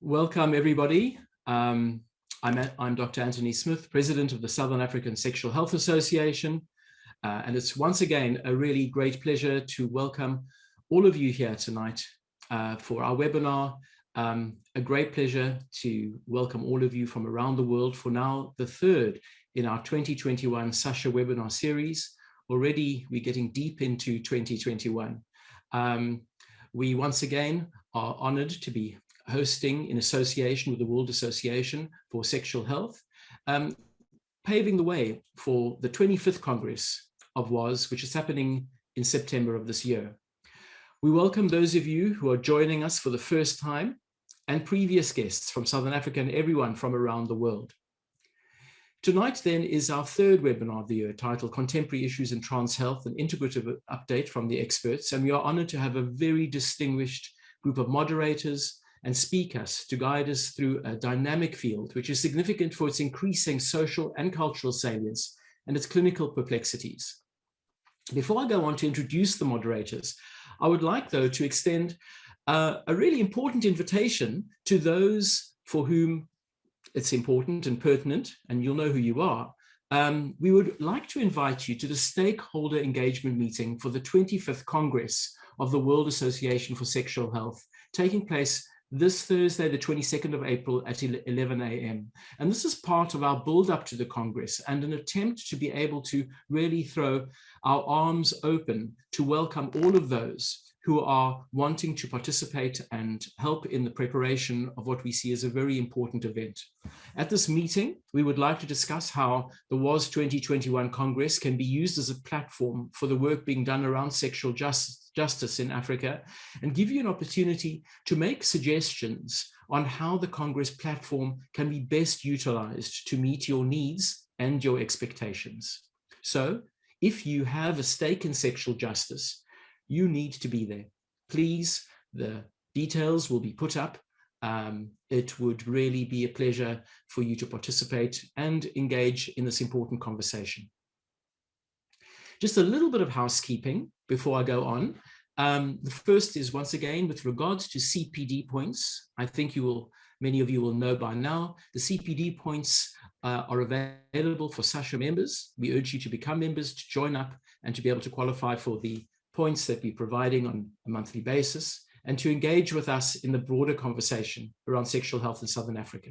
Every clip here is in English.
Welcome, everybody. I'm Dr. Anthony Smith, President of the Southern African Sexual Health Association. And it's once again a really great pleasure to welcome all of you here tonight for our webinar. A great pleasure to welcome all of you from around the world for now the third in our 2021 SASHA webinar series. Already we're getting deep into 2021. We once again are honored to be hosting in association with the World Association for Sexual Health, paving the way for the 25th Congress of WAS, which is happening in September of this year. We welcome those of you who are joining us for the first time and previous guests from Southern Africa and everyone from around the world. Tonight then is our third webinar of the year, titled Contemporary Issues in Trans Health, an integrative update from the experts. And we are honored to have a very distinguished group of moderators and speakers to guide us through a dynamic field, which is significant for its increasing social and cultural salience and its clinical perplexities. Before I go on to introduce the moderators, I would like, though, to extend a really important invitation to those for whom it's important and pertinent, and you'll know who you are. We would like to invite you to the stakeholder engagement meeting for the 25th Congress of the World Association for Sexual Health, taking place this Thursday, the 22nd of April at 11 a.m. And this is part of our build up to the Congress and an attempt to be able to really throw our arms open to welcome all of those who are wanting to participate and help in the preparation of what we see as a very important event. At this meeting, we would like to discuss how the WAS 2021 Congress can be used as a platform for the work being done around sexual justice in Africa, and give you an opportunity to make suggestions on how the Congress platform can be best utilized to meet your needs and your expectations. So if you have a stake in sexual justice, you need to be there. Please, the details will be put up. It would really be a pleasure for you to participate and engage in this important conversation. Just a little bit of housekeeping before I go on. The first is, once again, with regards to CPD points. I think many of you will know by now, the CPD points are available for SASHA members. We urge you to become members, to join up, and to be able to qualify for the points that we're providing on a monthly basis, and to engage with us in the broader conversation around sexual health in Southern Africa.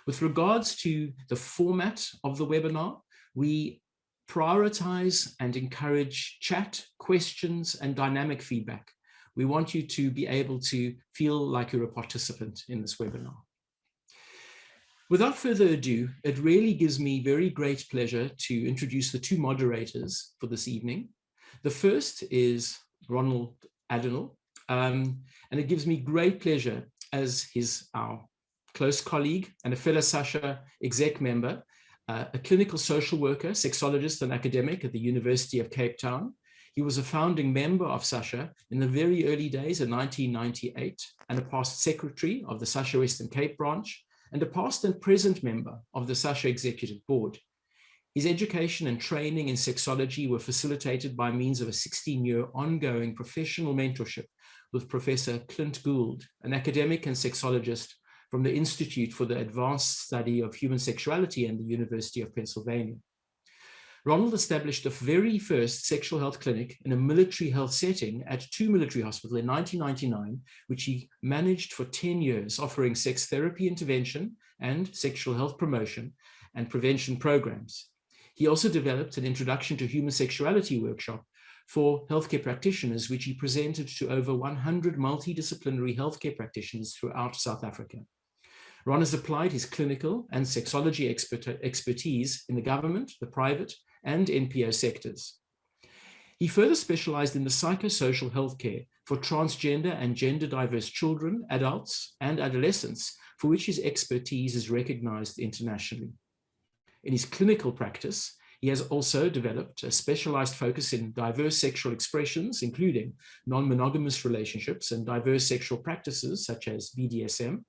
With regards to the format of the webinar, we prioritize and encourage chat, questions, and dynamic feedback. We want you to be able to feel like you're a participant in this webinar. Without further ado, it really gives me very great pleasure to introduce the two moderators for this evening. The first is Ronald Addinall, and it gives me great pleasure as our close colleague and a fellow SASHA exec member, a clinical social worker, sexologist, and academic at the University of Cape Town. He was a founding member of SASHA in the very early days in 1998, and a past secretary of the SASHA Western Cape branch, and a past and present member of the SASHA Executive Board. His education and training in sexology were facilitated by means of a 16-year ongoing professional mentorship with Professor Clint Gould, an academic and sexologist from the Institute for the Advanced Study of Human Sexuality and the University of Pennsylvania. Ronald established the very first sexual health clinic in a military health setting at 2 Military Hospital in 1999, which he managed for 10 years, offering sex therapy intervention and sexual health promotion and prevention programs. He also developed an Introduction to Human Sexuality workshop for healthcare practitioners, which he presented to over 100 multidisciplinary healthcare practitioners throughout South Africa. Ron has applied his clinical and sexology expertise in the government, the private, and NPO sectors. He further specialized in the psychosocial healthcare for transgender and gender diverse children, adults, and adolescents, for which his expertise is recognized internationally. In his clinical practice, he has also developed a specialized focus in diverse sexual expressions, including non-monogamous relationships and diverse sexual practices such as BDSM.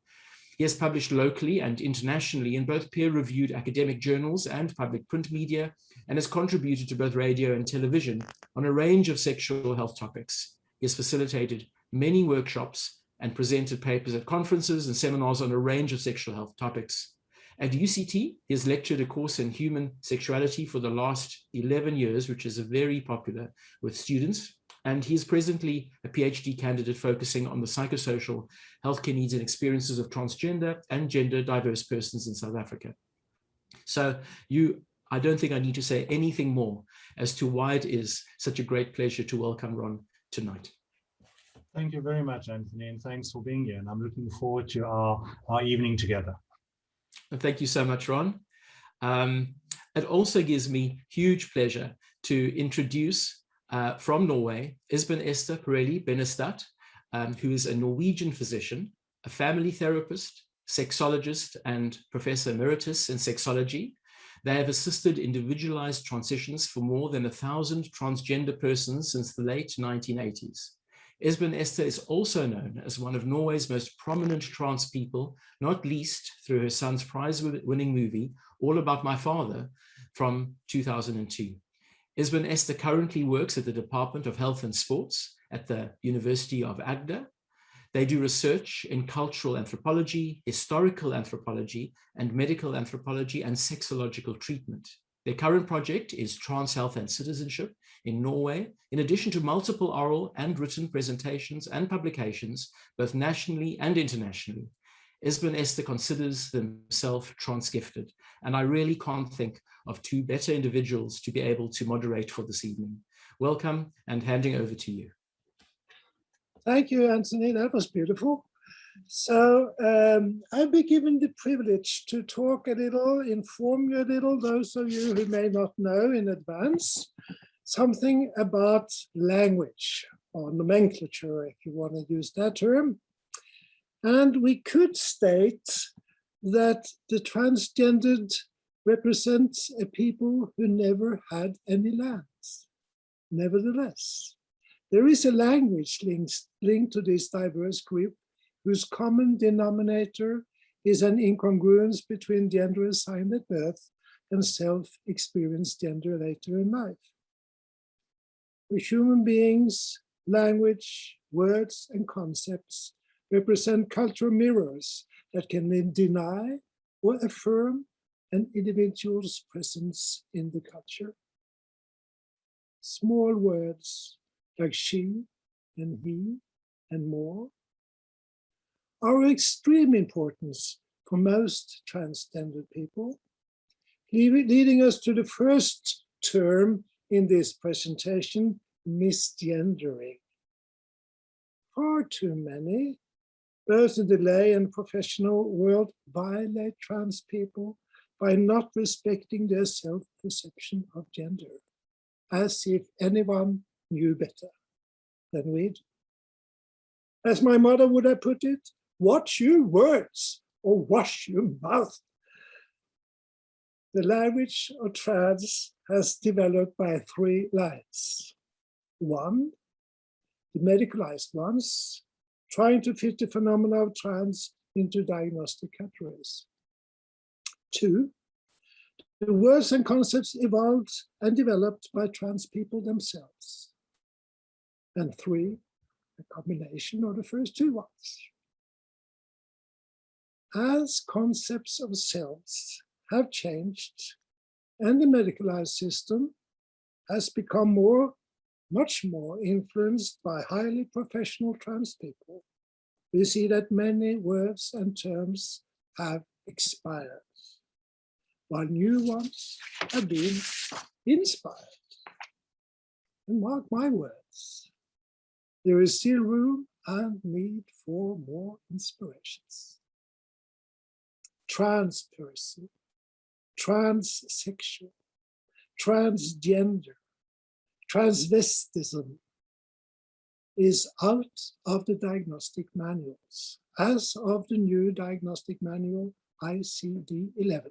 He has published locally and internationally in both peer-reviewed academic journals and public print media, and has contributed to both radio and television on a range of sexual health topics. He has facilitated many workshops and presented papers at conferences and seminars on a range of sexual health topics. At UCT, he has lectured a course in human sexuality for the last 11 years, which is very popular with students. And he is presently a PhD candidate focusing on the psychosocial healthcare needs and experiences of transgender and gender diverse persons in South Africa. So I don't think I need to say anything more as to why it is such a great pleasure to welcome Ron tonight. Thank you very much, Anthony, and thanks for being here. And I'm looking forward to our evening together. Thank you so much, Ron. It also gives me huge pleasure to introduce from Norway, Esben Esther Pirelli Benestad, who is a Norwegian physician, a family therapist, sexologist, and professor emeritus in sexology. They have assisted individualized transitions for more than 1,000 transgender persons since the late 1980s. Esben Esther is also known as one of Norway's most prominent trans people, not least through her son's prize-winning movie, All About My Father, from 2002. Esben Esther currently works at the Department of Health and Sports at the University of Agder. They do research in cultural anthropology, historical anthropology, and medical anthropology and sexological treatment. Their current project is Trans Health and Citizenship in Norway, in addition to multiple oral and written presentations and publications, both nationally and internationally. Esben Esther considers themselves trans-gifted, and I really can't think of two better individuals to be able to moderate for this evening. Welcome, and handing over to you. Thank you, Anthony. That was beautiful. So I've been given the privilege to talk a little, inform you a little, those of you who may not know in advance, something about language, or nomenclature, if you want to use that term. And we could state that the transgendered represents a people who never had any lands. Nevertheless, there is a language linked to this diverse group whose common denominator is an incongruence between gender assigned at birth and self-experienced gender later in life. For human beings, language, words, and concepts represent cultural mirrors that can deny or affirm an individual's presence in the culture. Small words like she and he and more are of extreme importance for most transgender people, leading us to the first term in this presentation, misgendering. Far too many, both in the lay and professional world, violate trans people by not respecting their self-perception of gender, as if anyone knew better than we do. As my mother would have put it, watch your words or wash your mouth. The language of trans has developed by three lines. One, the medicalized ones, trying to fit the phenomena of trans into diagnostic categories. Two, the words and concepts evolved and developed by trans people themselves. And three, a combination of the first two ones. As concepts of selves have changed and the medicalized system has become much more influenced by highly professional trans people, we see that many words and terms have expired, while new ones have been inspired. And mark my words, there is still room and need for more inspirations. Trans person, transsexual, transgender, transvestism is out of the diagnostic manuals, as of the new diagnostic manual ICD-11,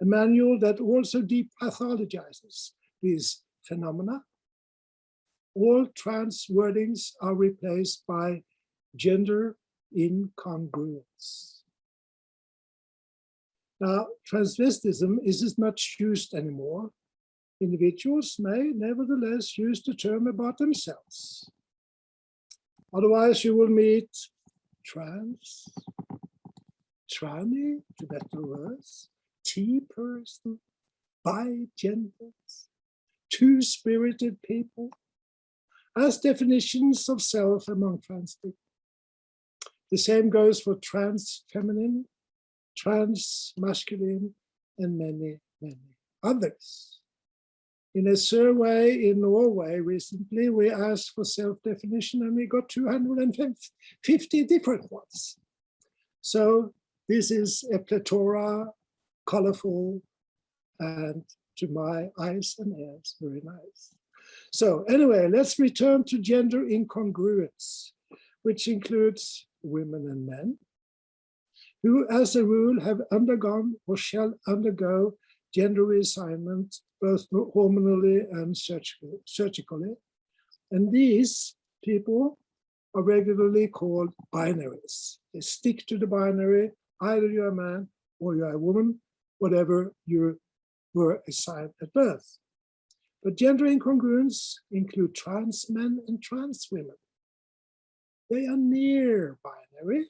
a manual that also depathologizes these phenomena. All trans wordings are replaced by gender incongruence. Now, transvestism isn't much used anymore. Individuals may nevertheless use the term about themselves. Otherwise, you will meet trans, tranny, to better words, T-person, bi-genders, two-spirited people, as definitions of self among trans people. The same goes for trans feminine, trans masculine, and many, many others. In a survey in Norway recently, we asked for self-definition and we got 250 different ones. So this is a plethora, colorful, and to my eyes and ears, very nice. So anyway, let's return to gender incongruence, which includes women and men, who as a rule have undergone or shall undergo gender reassignment, both hormonally and surgically. And these people are regularly called binaries. They stick to the binary, either you're a man or you're a woman, whatever you were assigned at birth. But gender incongruence include trans men and trans women. They are near binary,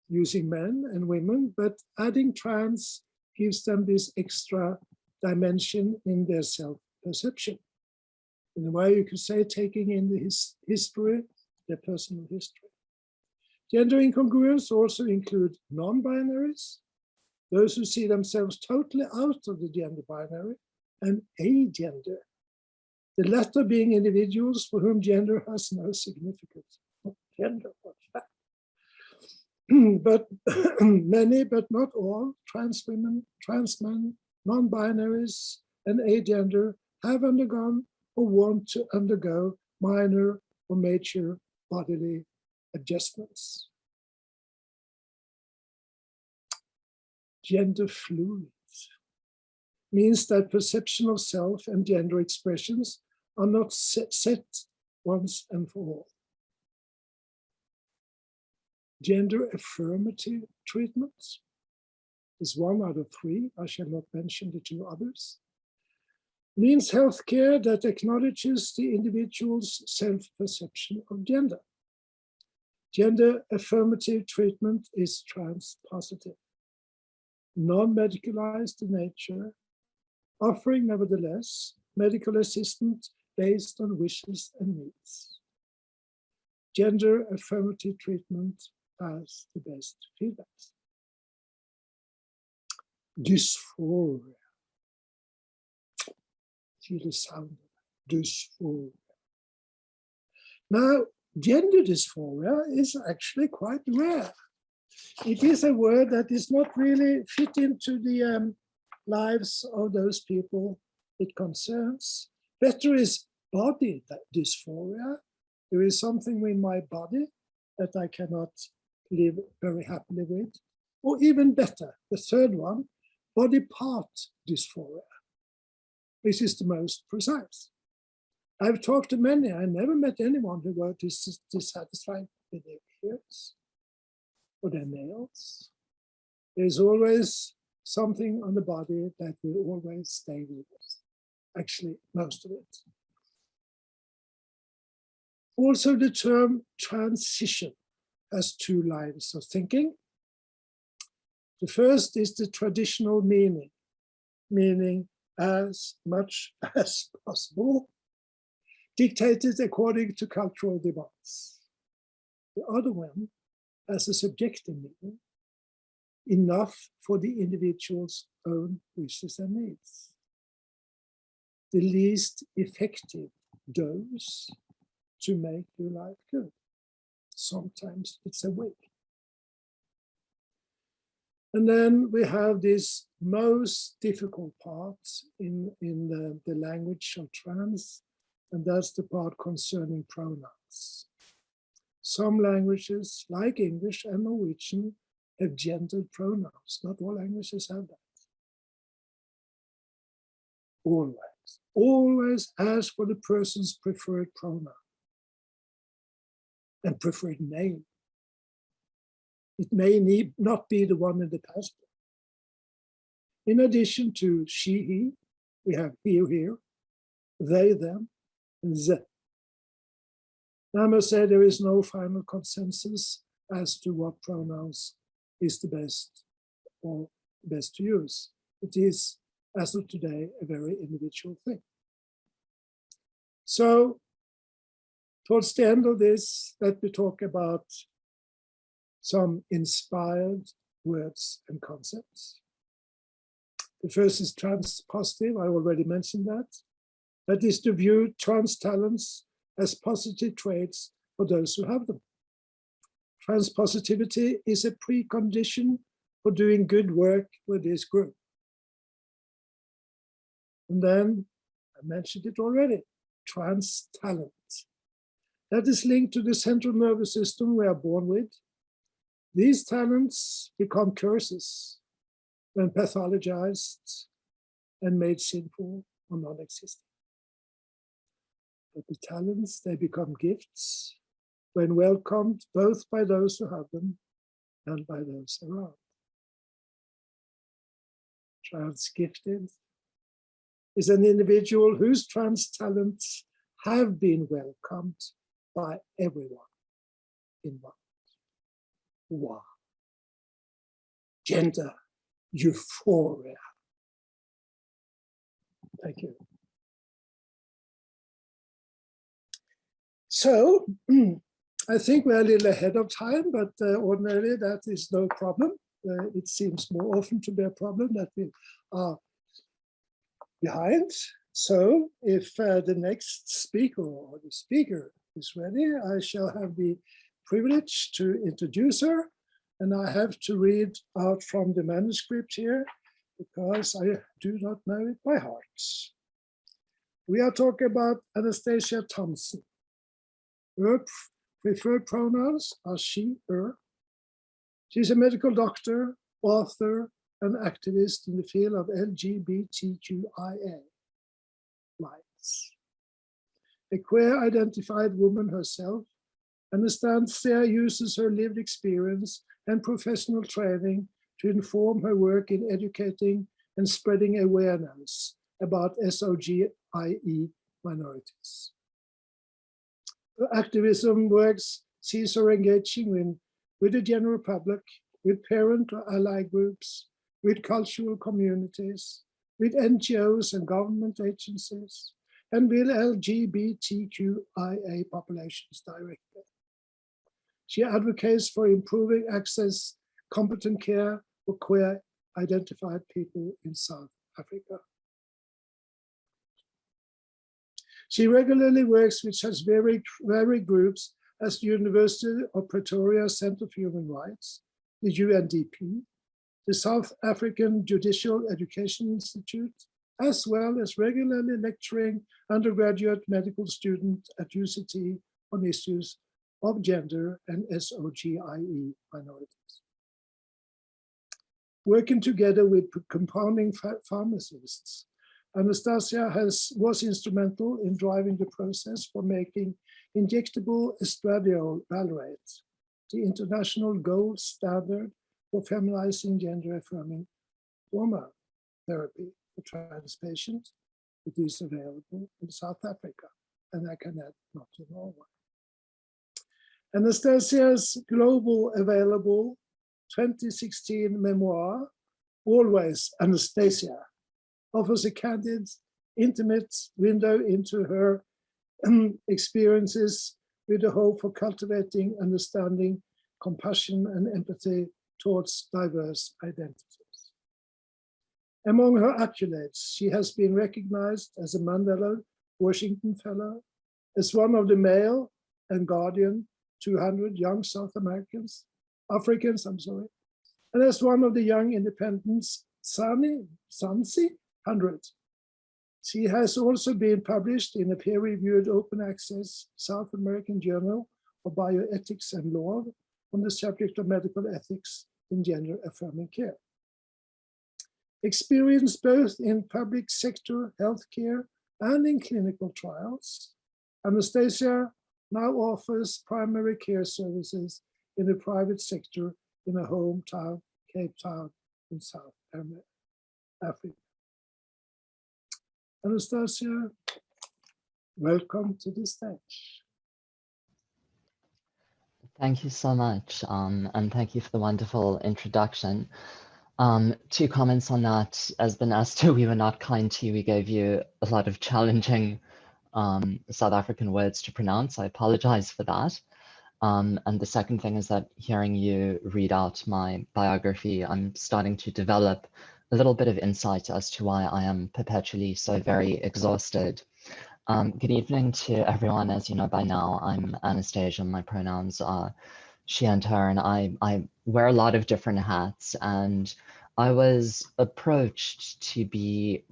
using men and women, but adding trans gives them this extra dimension in their self-perception. In a way, you could say, taking in the history, their personal history. Gender incongruence also include non-binaries, those who see themselves totally out of the gender binary, and agender, the latter being individuals for whom gender has no significance. Gender, what's that? But many, but not all, trans women, trans men, non-binaries, and agender have undergone or want to undergo minor or major bodily adjustments. Gender fluid means that perception of self and gender expressions are not set once and for all. Gender affirmative treatments is 1 out of 3. I shall not mention the 2 others. Means healthcare that acknowledges the individual's self-perception of gender. Gender affirmative treatment is trans positive, non-medicalized in nature, offering nevertheless medical assistance based on wishes and needs. Gender affirmative treatment has the best feedbacks. Dysphoria. Feel the sound of it. Dysphoria. Now, gender dysphoria is actually quite rare. It is a word that is not really fit into the lives of those people it concerns. Better is body dysphoria. There is something in my body that I cannot live very happily with. Or even better, the third one, body part dysphoria. This is the most precise. I've talked to many. I never met anyone who was dissatisfied with their appearance or their nails. There's always something on the body that will always stay with us. Actually, most of it. Also, the term transition has 2 lines of thinking. The first is the traditional meaning, meaning as much as possible, dictated according to cultural demands. The other one has a subjective meaning, enough for the individual's own wishes and needs. The least effective dose to make your life good. Sometimes it's a week. And then we have this most difficult part in the language of trans, and that's the part concerning pronouns. Some languages, like English and Norwegian, have gendered pronouns. Not all languages have that. Always ask for the person's preferred pronoun and preferred name. It may not be the one in the passport. In addition to she, he, we have here, they, them, and ze. Now I must say there is no final consensus as to what pronouns is the best or best to use. It is, as of today, a very individual thing. So, towards the end of this, let me talk about some inspired words and concepts. The first is trans-positive. I already mentioned that. That is to view trans talents as positive traits for those who have them. Trans-positivity is a precondition for doing good work with this group. And then, I mentioned it already, trans talent. That is linked to the central nervous system we are born with. These talents become curses when pathologized and made sinful or non-existent. But the talents, they become gifts when welcomed both by those who have them and by those around. Trans-gifted is an individual whose trans talents have been welcomed by everyone involved. Wow. Gender euphoria. Thank you. So, I think we're a little ahead of time, but ordinarily that is no problem. It seems more often to be a problem that we are behind. So, if the next speaker or the speaker is ready, I shall have the privilege to introduce her. And I have to read out from the manuscript here because I do not know it by heart. We are talking about Anastacia Tomson. Her preferred pronouns are she, her. She's a medical doctor, author, and activist in the field of LGBTQIA rights. A queer-identified woman herself, Anastacia uses her lived experience and professional training to inform her work in educating and spreading awareness about SOGIE minorities. Her activism works sees her engaging with the general public, with parent or ally groups, with cultural communities, with NGOs and government agencies, and with LGBTQIA populations directly. She advocates for improving access, competent care for queer identified people in South Africa. She regularly works with such varied groups as the University of Pretoria Centre for Human Rights, the UNDP, the South African Judicial Education Institute, as well as regularly lecturing undergraduate medical students at UCT on issues of gender and SOGIE minorities. Working together with compounding pharmacists, Anastacia was instrumental in driving the process for making injectable estradiol valeriate, the international gold standard for feminizing gender-affirming hormone therapy for trans patients. It is available in South Africa, and I can add not in Norway. Anastacia's global available 2016 memoir, Always Anastacia, offers a candid, intimate window into her experiences with the hope for cultivating understanding, compassion, and empathy towards diverse identities. Among her accolades, she has been recognized as a Mandela Washington Fellow, as one of the Male and Guardian 200 young South Africans, and as one of the Young Independents Sansi 100. She has also been published in a peer-reviewed open access South American Journal of Bioethics and Law on the subject of medical ethics in gender-affirming care. Experienced both in public sector healthcare and in clinical trials, Anastacia now offers primary care services in the private sector in her hometown, Cape Town in South Africa. Anastacia, welcome to the stage. Thank you so much, and thank you for the wonderful introduction. 2 comments on that. As Benestad, we were not kind to you. We gave you a lot of challenging South African words to pronounce. I apologize for that. And the second thing is that hearing you read out my biography, I'm starting to develop a little bit of insight as to why I am perpetually so very exhausted. Good evening to everyone. As you know by now, I'm Anastacia. My pronouns are she and her, and I wear a lot of different hats. And I was approached to be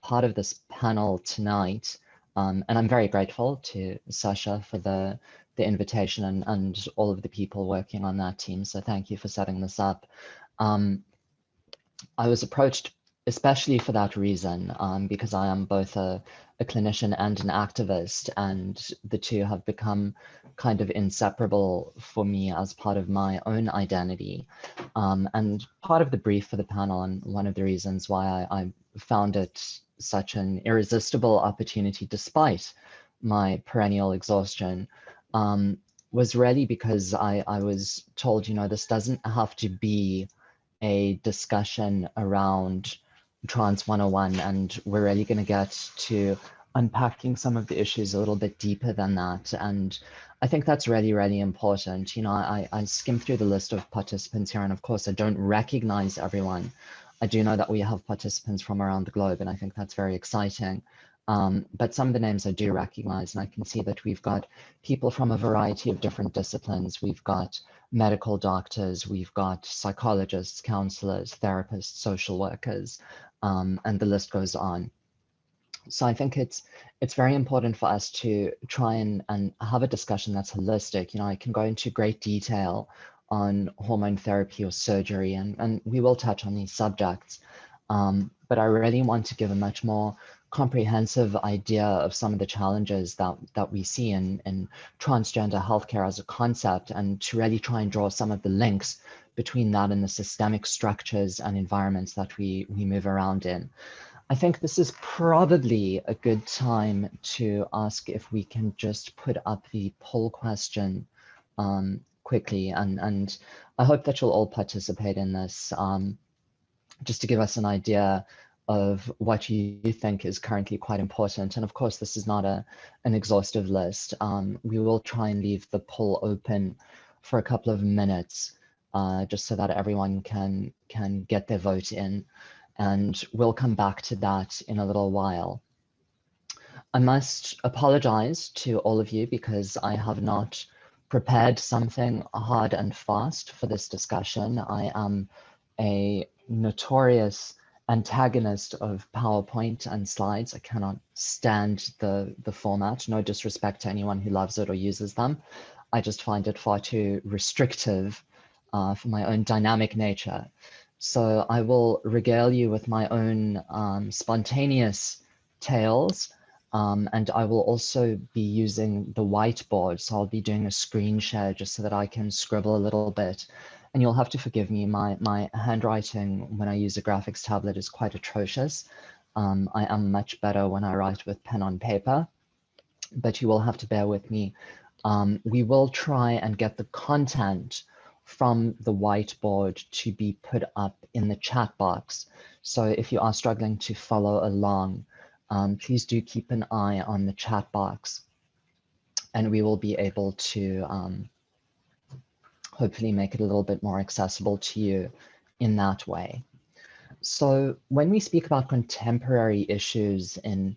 part of this panel tonight. And I'm very grateful to Sasha for the invitation and all of the people working on that team. So thank you for setting this up. I was approached especially for that reason, because I am both a clinician and an activist, and the two have become kind of inseparable for me as part of my own identity. And part of the brief for the panel, and one of the reasons why I found it such an irresistible opportunity despite my perennial exhaustion, was really because I was told, you know, this doesn't have to be a discussion around Trans 101, and we're really going to get to unpacking some of the issues a little bit deeper than that. And I think that's really, really important. You know, I skimmed through the list of participants here, and of course, I don't recognize everyone. I do know that we have participants from around the globe, and I think that's very exciting. But some of the names I do recognize, and I can see that we've got people from a variety of different disciplines. We've got medical doctors, we've got psychologists, counselors, therapists, social workers, and the list goes on. So I think it's very important for us to try and have a discussion that's holistic. You know, I can go into great detail on hormone therapy or surgery, and we will touch on these subjects. But I really want to give a much more comprehensive idea of some of the challenges that we see in transgender healthcare as a concept, and to really try and draw some of the links between that and the systemic structures and environments that we move around in. I think this is probably a good time to ask if we can just put up the poll question quickly, and I hope that you'll all participate in this, just to give us an idea of what you think is currently quite important. And of course, this is not an exhaustive list. We will try and leave the poll open for a couple of minutes, just so that everyone can get their vote in. And we'll come back to that in a little while. I must apologize to all of you because I have not prepared something hard and fast for this discussion. I am a notorious antagonist of PowerPoint and slides. I cannot stand the format. No disrespect to anyone who loves it or uses them. I just find it far too restrictive for my own dynamic nature. So I will regale you with my own spontaneous tales, and I will also be using the whiteboard. So I'll be doing a screen share just so that I can scribble a little bit. And you'll have to forgive me, my handwriting when I use a graphics tablet is quite atrocious. I am much better when I write with pen on paper, but you will have to bear with me. We will try and get the content from the whiteboard to be put up in the chat box. So if you are struggling to follow along, please do keep an eye on the chat box, and we will be able to hopefully make it a little bit more accessible to you in that way. So when we speak about contemporary issues in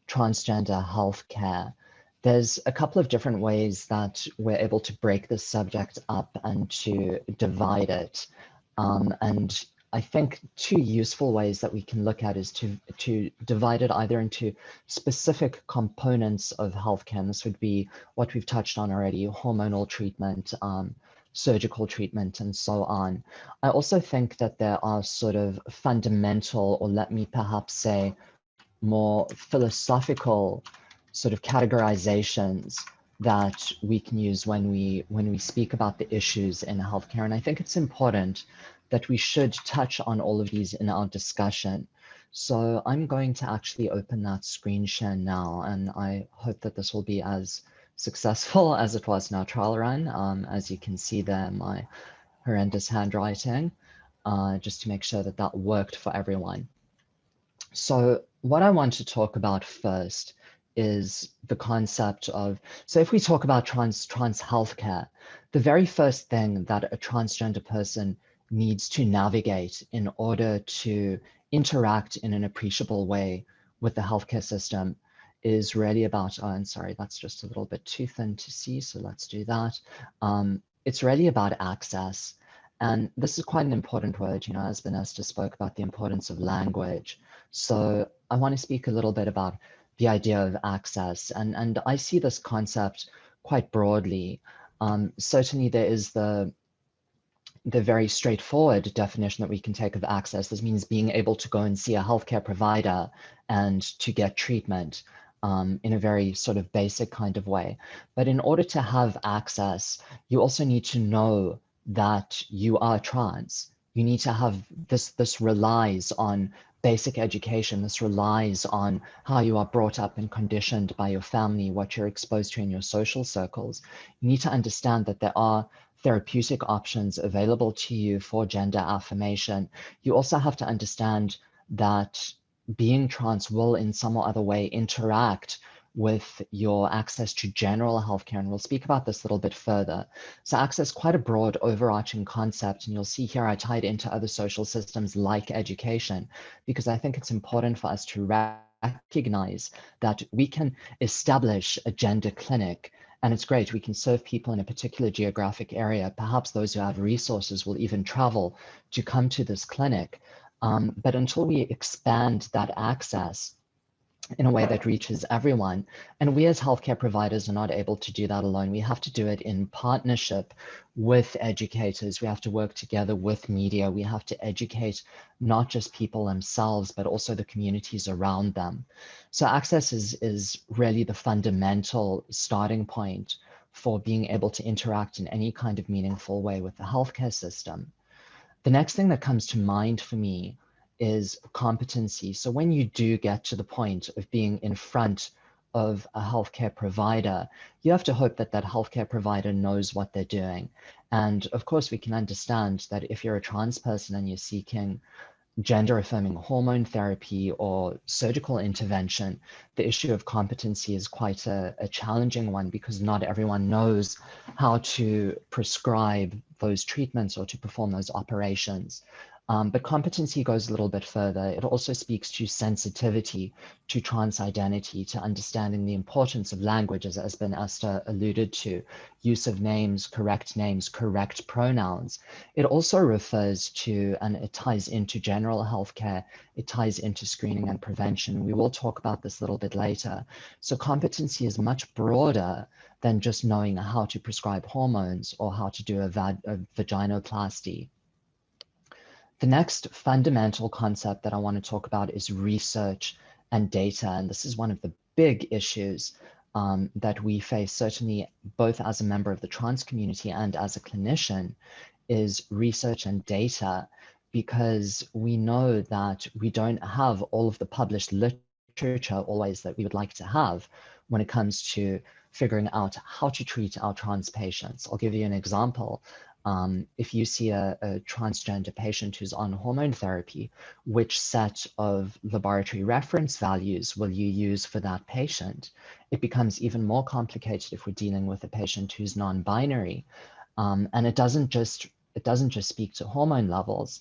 transgender healthcare, there's a couple of different ways that we're able to break this subject up and to divide it. And I think 2 useful ways that we can look at is to divide it either into specific components of healthcare, and this would be what we've touched on already, hormonal treatment, surgical treatment, and so on. I also think that there are sort of fundamental, or let me perhaps say, more philosophical sort of categorizations that we can use when we speak about the issues in healthcare. And I think it's important that we should touch on all of these in our discussion. So I'm going to actually open that screen share now, and I hope that this will be as successful as it was in our trial run. As you can see there, my horrendous handwriting, just to make sure that that worked for everyone. So what I want to talk about first is the concept of, so if we talk about trans healthcare, the very first thing that a transgender person needs to navigate in order to interact in an appreciable way with the healthcare system is really about, oh, and sorry, that's just a little bit too thin to see, so let's do that. It's really about access. And this is quite an important word, you know, as Benestad spoke about the importance of language. So I want to speak a little bit about the idea of access. And I see this concept quite broadly. Certainly there is the very straightforward definition that we can take of access. This means being able to go and see a healthcare provider and to get treatment in a very sort of basic kind of way. But in order to have access, you also need to know that you are trans. You need to have this relies on basic education. This relies on how you are brought up and conditioned by your family, what you're exposed to in your social circles. You need to understand that there are therapeutic options available to you for gender affirmation. You also have to understand that being trans will in some or other way interact with your access to general healthcare, and we'll speak about this a little bit further. So access, quite a broad overarching concept, and you'll see here I tied into other social systems like education, because I think it's important for us to recognize that we can establish a gender clinic, and it's great, we can serve people in a particular geographic area. Perhaps those who have resources will even travel to come to this clinic. But until we expand that access in a way that reaches everyone, and we as healthcare providers are not able to do that alone. We have to do it in partnership with educators. We have to work together with media. We have to educate not just people themselves, but also the communities around them. So access is really the fundamental starting point for being able to interact in any kind of meaningful way with the healthcare system. The next thing that comes to mind for me is competency. So when you do get to the point of being in front of a healthcare provider, you have to hope that that healthcare provider knows what they're doing. And of course, we can understand that if you're a trans person and you're seeking gender affirming hormone therapy or surgical intervention, the issue of competency is quite a challenging one, because not everyone knows how to prescribe those treatments or to perform those operations. But competency goes a little bit further. It also speaks to sensitivity to trans identity, to understanding the importance of language, as Esben Esther alluded to, use of names, correct pronouns. It also refers to, and it ties into general healthcare, it ties into screening and prevention. We will talk about this a little bit later. So competency is much broader than just knowing how to prescribe hormones or how to do a vaginoplasty. The next fundamental concept that I want to talk about is research and data. And this is one of the big issues that we face, certainly both as a member of the trans community and as a clinician, is research and data, because we know that we don't have all of the published literature always that we would like to have when it comes to figuring out how to treat our trans patients. I'll give you an example. If you see a transgender patient who's on hormone therapy, which set of laboratory reference values will you use for that patient? It becomes even more complicated if we're dealing with a patient who's non-binary. And it doesn't just speak to hormone levels.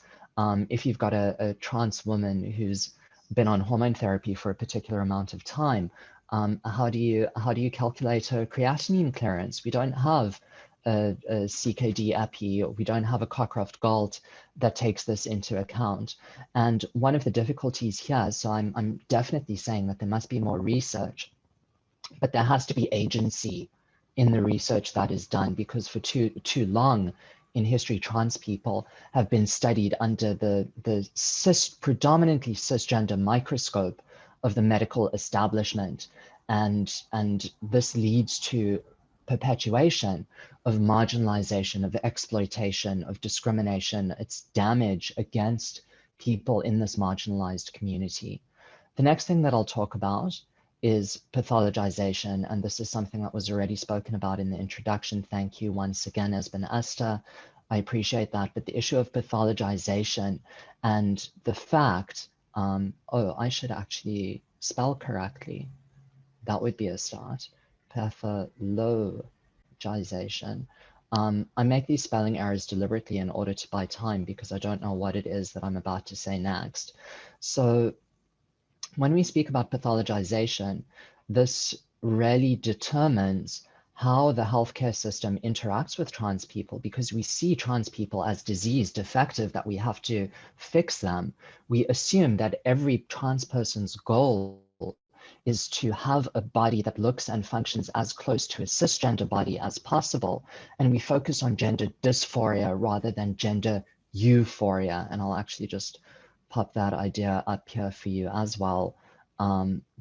If you've got a trans woman who's been on hormone therapy for a particular amount of time, how do you calculate her creatinine clearance? We don't have a CKD epi, we don't have a Cockcroft Galt that takes this into account. And one of the difficulties here, so I'm definitely saying that there must be more research, but there has to be agency in the research that is done, because for too long in history, trans people have been studied under the predominantly cisgender microscope of the medical establishment. And this leads to perpetuation of marginalization, of exploitation, of discrimination. It's damage against people in this marginalized community. The next thing that I'll talk about is pathologization, and this is something that was already spoken about in the introduction. Thank you once again, Esben, Esther. I appreciate that. But the issue of pathologization and the fact, oh, I should actually spell correctly. That would be a start. Pathologization. I make these spelling errors deliberately in order to buy time because I don't know what it is that I'm about to say next. So when we speak about pathologization, this really determines how the healthcare system interacts with trans people, because we see trans people as disease, defective, that we have to fix them. We assume that every trans person's goal is to have a body that looks and functions as close to a cisgender body as possible. And we focus on gender dysphoria rather than gender euphoria. And I'll actually just pop that idea up here for you as well,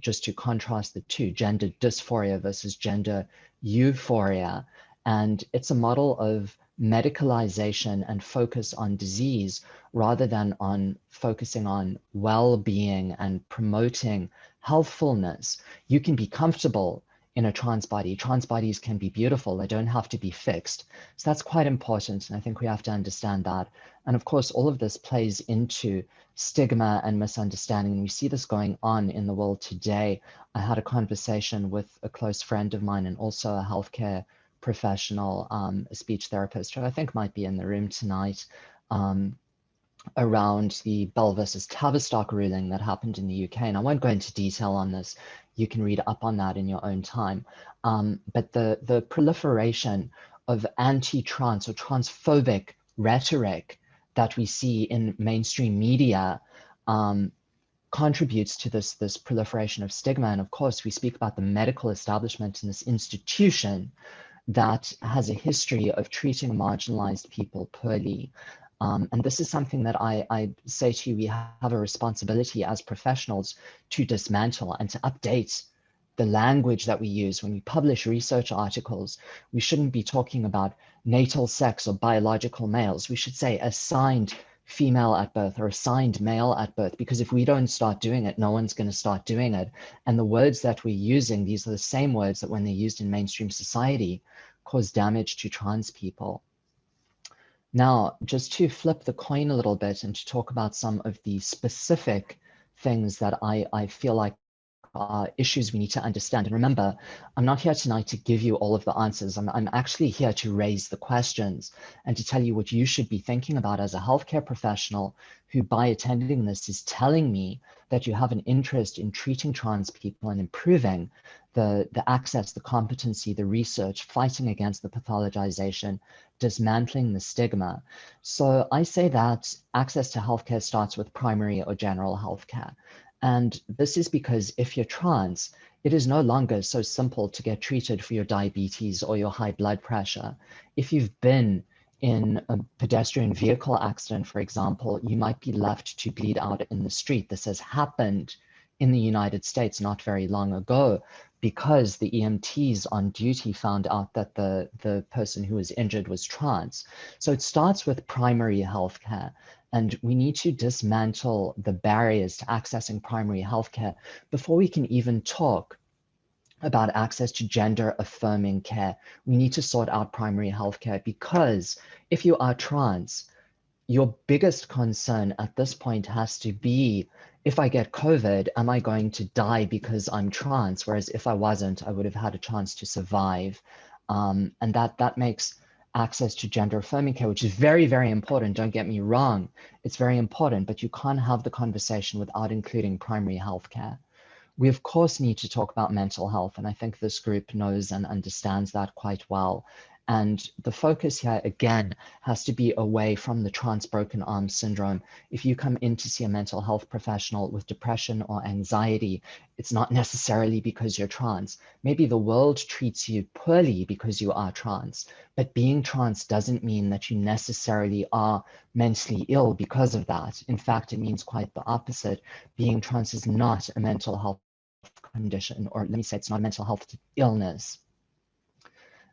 just to contrast the two, gender dysphoria versus gender euphoria. And it's a model of medicalization and focus on disease rather than on focusing on well-being and promoting healthfulness. You can be comfortable in a trans body. Trans bodies can be beautiful. They don't have to be fixed. So that's quite important. And I think we have to understand that. And of course, all of this plays into stigma and misunderstanding. And we see this going on in the world today. I had a conversation with a close friend of mine and also a healthcare professional, a speech therapist, who I think might be in the room tonight, around the Bell versus Tavistock ruling that happened in the UK. And I won't go into detail on this. You can read up on that in your own time. But the proliferation of anti-trans or transphobic rhetoric that we see in mainstream media contributes to this proliferation of stigma. And of course, we speak about the medical establishment in this institution that has a history of treating marginalized people poorly. And this is something that I say to you, we have a responsibility as professionals to dismantle and to update the language that we use. When we publish research articles, we shouldn't be talking about natal sex or biological males. We should say assigned female at birth or assigned male at birth, because if we don't start doing it, no one's going to start doing it. And the words that we're using, these are the same words that when they're used in mainstream society, cause damage to trans people. Now, just to flip the coin a little bit and to talk about some of the specific things that I feel like are issues we need to understand. And remember, I'm not here tonight to give you all of the answers. I'm actually here to raise the questions and to tell you what you should be thinking about as a healthcare professional who, by attending this, is telling me that you have an interest in treating trans people and improving the access, the competency, the research, fighting against the pathologization, dismantling the stigma. So I say that access to healthcare starts with primary or general healthcare. And this is because if you're trans, it is no longer so simple to get treated for your diabetes or your high blood pressure. If you've been in a pedestrian vehicle accident, for example, you might be left to bleed out in the street. This has happened in the United States not very long ago because the EMTs on duty found out that the person who was injured was trans. So it starts with primary health care. And we need to dismantle the barriers to accessing primary healthcare before we can even talk about access to gender affirming care. We need to sort out primary healthcare, because if you are trans, your biggest concern at this point has to be, if I get COVID, am I going to die because I'm trans? Whereas if I wasn't, I would have had a chance to survive. And that makes access to gender affirming care, which is very, very important. Don't get me wrong. It's very important, but you can't have the conversation without including primary health care. We of course need to talk about mental health. And I think this group knows and understands that quite well. And the focus here, again, has to be away from the trans broken arm syndrome. If you come in to see a mental health professional with depression or anxiety, it's not necessarily because you're trans. Maybe the world treats you poorly because you are trans, but being trans doesn't mean that you necessarily are mentally ill because of that. In fact, it means quite the opposite. Being trans is not a mental health condition, or let me say it's not a mental health illness.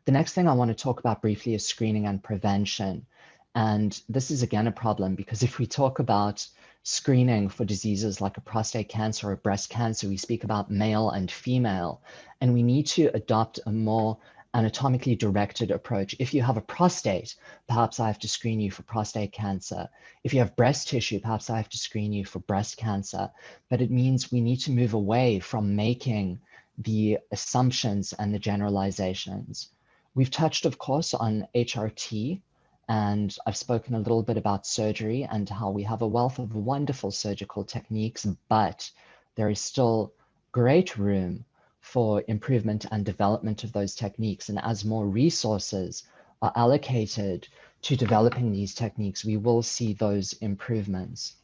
The next thing I want to talk about briefly is screening and prevention. And this is again a problem, because if we talk about screening for diseases like a prostate cancer or breast cancer, we speak about male and female, and we need to adopt a more anatomically directed approach. If you have a prostate, perhaps I have to screen you for prostate cancer. If you have breast tissue, perhaps I have to screen you for breast cancer. But it means we need to move away from making the assumptions and the generalizations. We've touched, of course, on HRT, and I've spoken a little bit about surgery and how we have a wealth of wonderful surgical techniques, but there is still great room for improvement and development of those techniques. And as more resources are allocated to developing these techniques, we will see those improvements.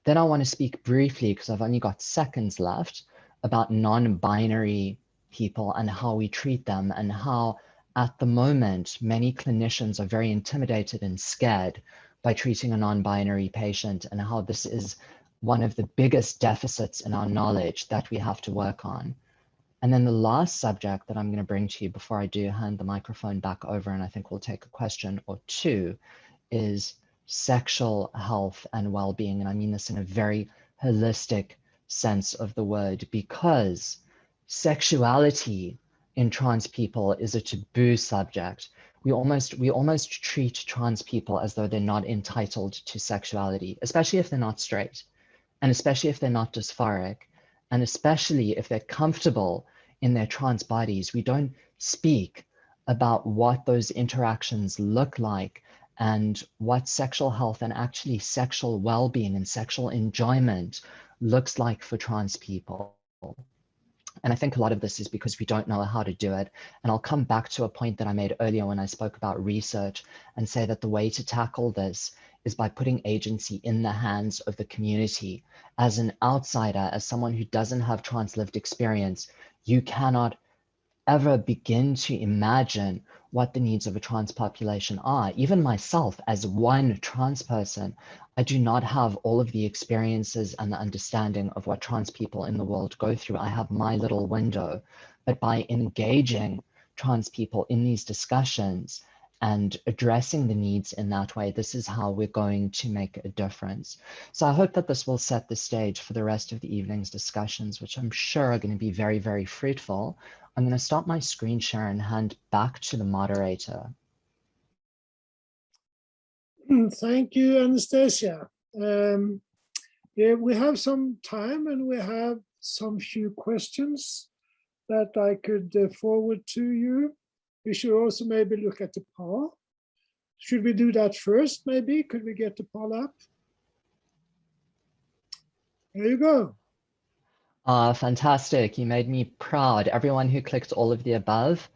Then I want to speak briefly, because I've only got seconds left, about non-binary people and how we treat them, and how at the moment, many clinicians are very intimidated and scared by treating a non-binary patient, and how this is one of the biggest deficits in our knowledge that we have to work on. And then the last subject that I'm going to bring to you before I do hand the microphone back over, and I think we'll take a question or two, is sexual health and well-being. And I mean this in a very holistic sense of the word, because sexuality in trans people is a taboo subject. We almost treat trans people as though they're not entitled to sexuality, especially if they're not straight, and especially if they're not dysphoric, and especially if they're comfortable in their trans bodies. We don't speak about what those interactions look like and what sexual health and actually sexual well-being and sexual enjoyment looks like for trans people. And I think a lot of this is because we don't know how to do it. And I'll come back to a point that I made earlier when I spoke about research, and say that the way to tackle this is by putting agency in the hands of the community. As an outsider, as someone who doesn't have trans lived experience, you cannot ever begin to imagine what the needs of a trans population are. Even myself, as one trans person, I do not have all of the experiences and the understanding of what trans people in the world go through. I have my little window, but by engaging trans people in these discussions and addressing the needs in that way, this is how we're going to make a difference. So I hope that this will set the stage for the rest of the evening's discussions, which I'm sure are going to be very, very fruitful. I'm going to stop my screen share and hand back to the moderator. Thank you, Anastacia. Yeah, we have some time and we have some few questions that I could forward to you. We should also maybe look at the poll. Should we do that first, maybe? Could we get the poll up? There you go. Fantastic. You made me proud. Everyone who clicked all of the above,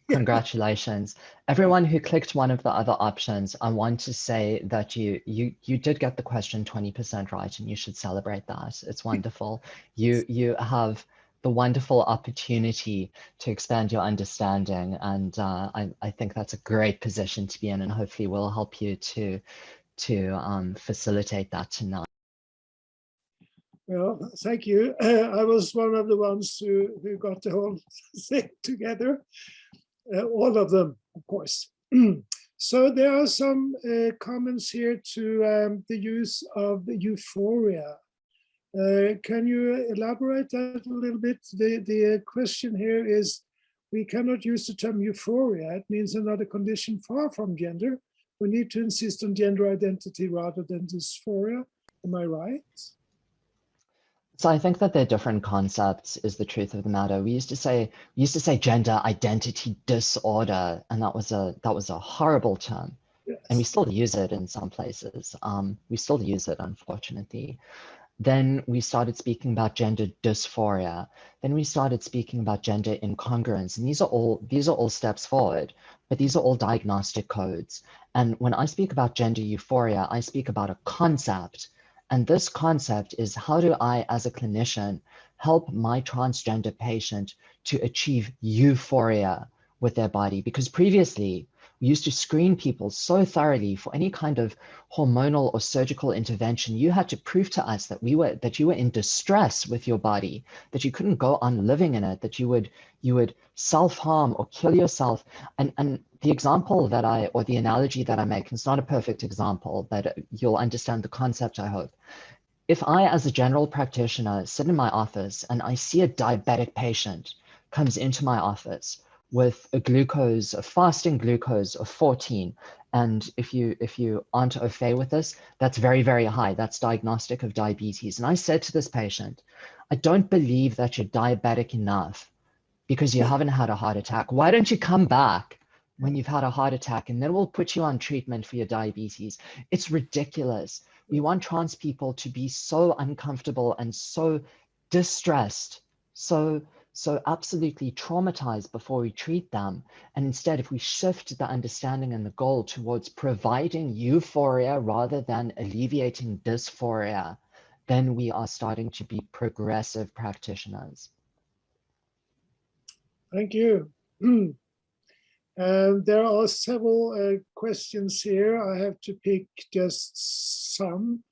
congratulations. Everyone who clicked one of the other options, I want to say that you did get the question 20% right, and you should celebrate that. It's wonderful. You have the wonderful opportunity to expand your understanding, and I think that's a great position to be in, and hopefully will help you to facilitate that tonight. Well, thank you. I was one of the ones who got the whole thing together. All of them, of course. So there are some comments here to the use of euphoria. Can you elaborate that a little bit? The question here is, we cannot use the term euphoria. It means another condition far from gender. We need to insist on gender identity rather than dysphoria. Am I right? So I think that they're different concepts is the truth of the matter. We used to say gender identity disorder, and that was a horrible term. Yes. And we still use it in some places. We still use it, unfortunately. Then we started speaking about gender dysphoria. Then we started speaking about gender incongruence. And these are all steps forward, but these are all diagnostic codes. And when I speak about gender euphoria, I speak about a concept. And this concept is, how do I, as a clinician, help my transgender patient to achieve euphoria with their body? Because previously, We used to screen people so thoroughly for any kind of hormonal or surgical intervention. You had to prove to us that you were in distress with your body, that you couldn't go on living in it, that you would self-harm or kill yourself. And the example or the analogy that I make, it's not a perfect example, but you'll understand the concept, I hope. If I, as a general practitioner, sit in my office and I see a diabetic patient comes into my office with a fasting glucose of 14, and if you aren't au fait with this, that's very, very high. That's diagnostic of diabetes. And I said to this patient, I don't believe that you're diabetic enough because you haven't had a heart attack. Why don't you come back when you've had a heart attack, and then we'll put you on treatment for your diabetes? It's ridiculous. We want trans people to be so uncomfortable and so distressed, so absolutely traumatized before we treat them. And instead, if we shift the understanding and the goal towards providing euphoria rather than alleviating dysphoria, then we are starting to be progressive practitioners. Thank you. There are several questions here. I have to pick just some.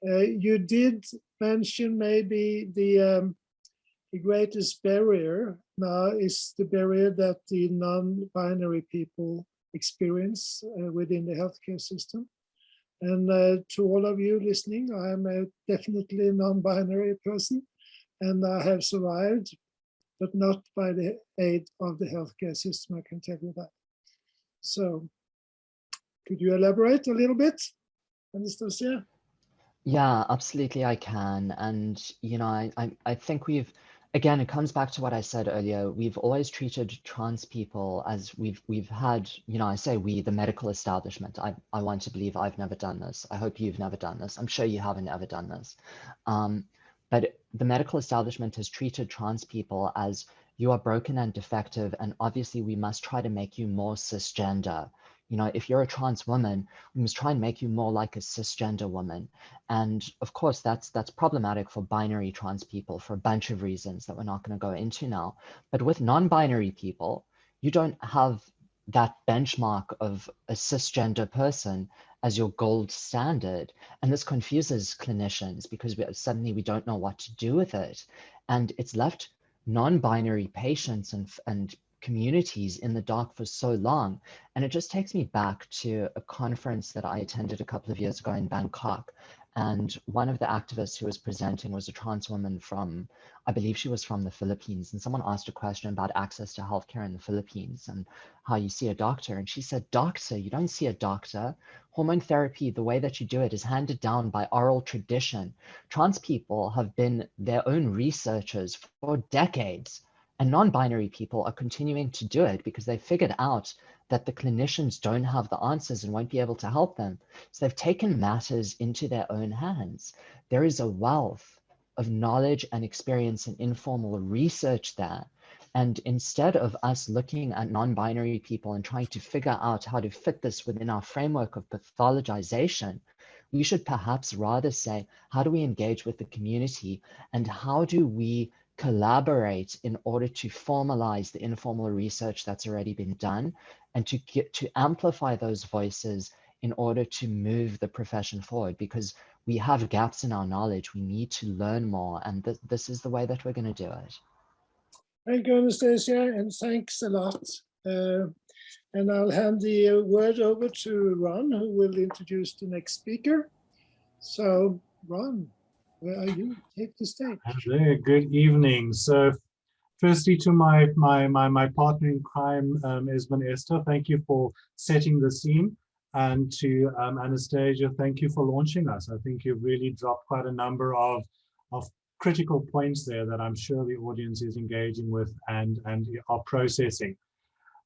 You did mention maybe the greatest barrier now is the barrier that the non-binary people experience within the healthcare system. And to all of you listening, I am definitely a non-binary person, and I have survived, but not by the aid of the healthcare system, I can tell you that. So could you elaborate a little bit, Anastacia? Yeah, absolutely I can. And, you know, I think again, it comes back to what I said earlier. We've always treated trans people as we've had, you know, I say we, the medical establishment. I want to believe I've never done this. I hope you've never done this. I'm sure you haven't ever done this. But the medical establishment has treated trans people as you are broken and defective, and obviously we must try to make you more cisgender. You know, if you're a trans woman, we must try and make you more like a cisgender woman. And of course, that's problematic for binary trans people for a bunch of reasons that we're not going to go into now. But with non-binary people, you don't have that benchmark of a cisgender person as your gold standard. And this confuses clinicians because suddenly we don't know what to do with it. And it's left non-binary patients and communities in the dark for so long. And it just takes me back to a conference that I attended a couple of years ago in Bangkok. And one of the activists who was presenting was a trans woman from, I believe she was from the Philippines. And someone asked a question about access to healthcare in the Philippines and how you see a doctor. And she said, doctor, you don't see a doctor. Hormone therapy, the way that you do it is handed down by oral tradition. Trans people have been their own researchers for decades. And non-binary people are continuing to do it because they figured out that the clinicians don't have the answers and won't be able to help them. So they've taken matters into their own hands. There is a wealth of knowledge and experience and informal research there. And instead of us looking at non-binary people and trying to figure out how to fit this within our framework of pathologization, we should perhaps rather say, how do we engage with the community and how do we collaborate in order to formalize the informal research that's already been done and to amplify those voices in order to move the profession forward, because we have gaps in our knowledge. We need to learn more, and this is the way that we're going to do it. Thank you, Anastacia, and thanks a lot. And I'll hand the word over to Ron, who will introduce the next speaker. So, Ron, where are you? Take the stage. Good evening. So, firstly, to my partner in crime, Esben, Esther, thank you for setting the scene. And to Anastacia, thank you for launching us. I think you've really dropped quite a number of critical points there that I'm sure the audience is engaging with and are processing.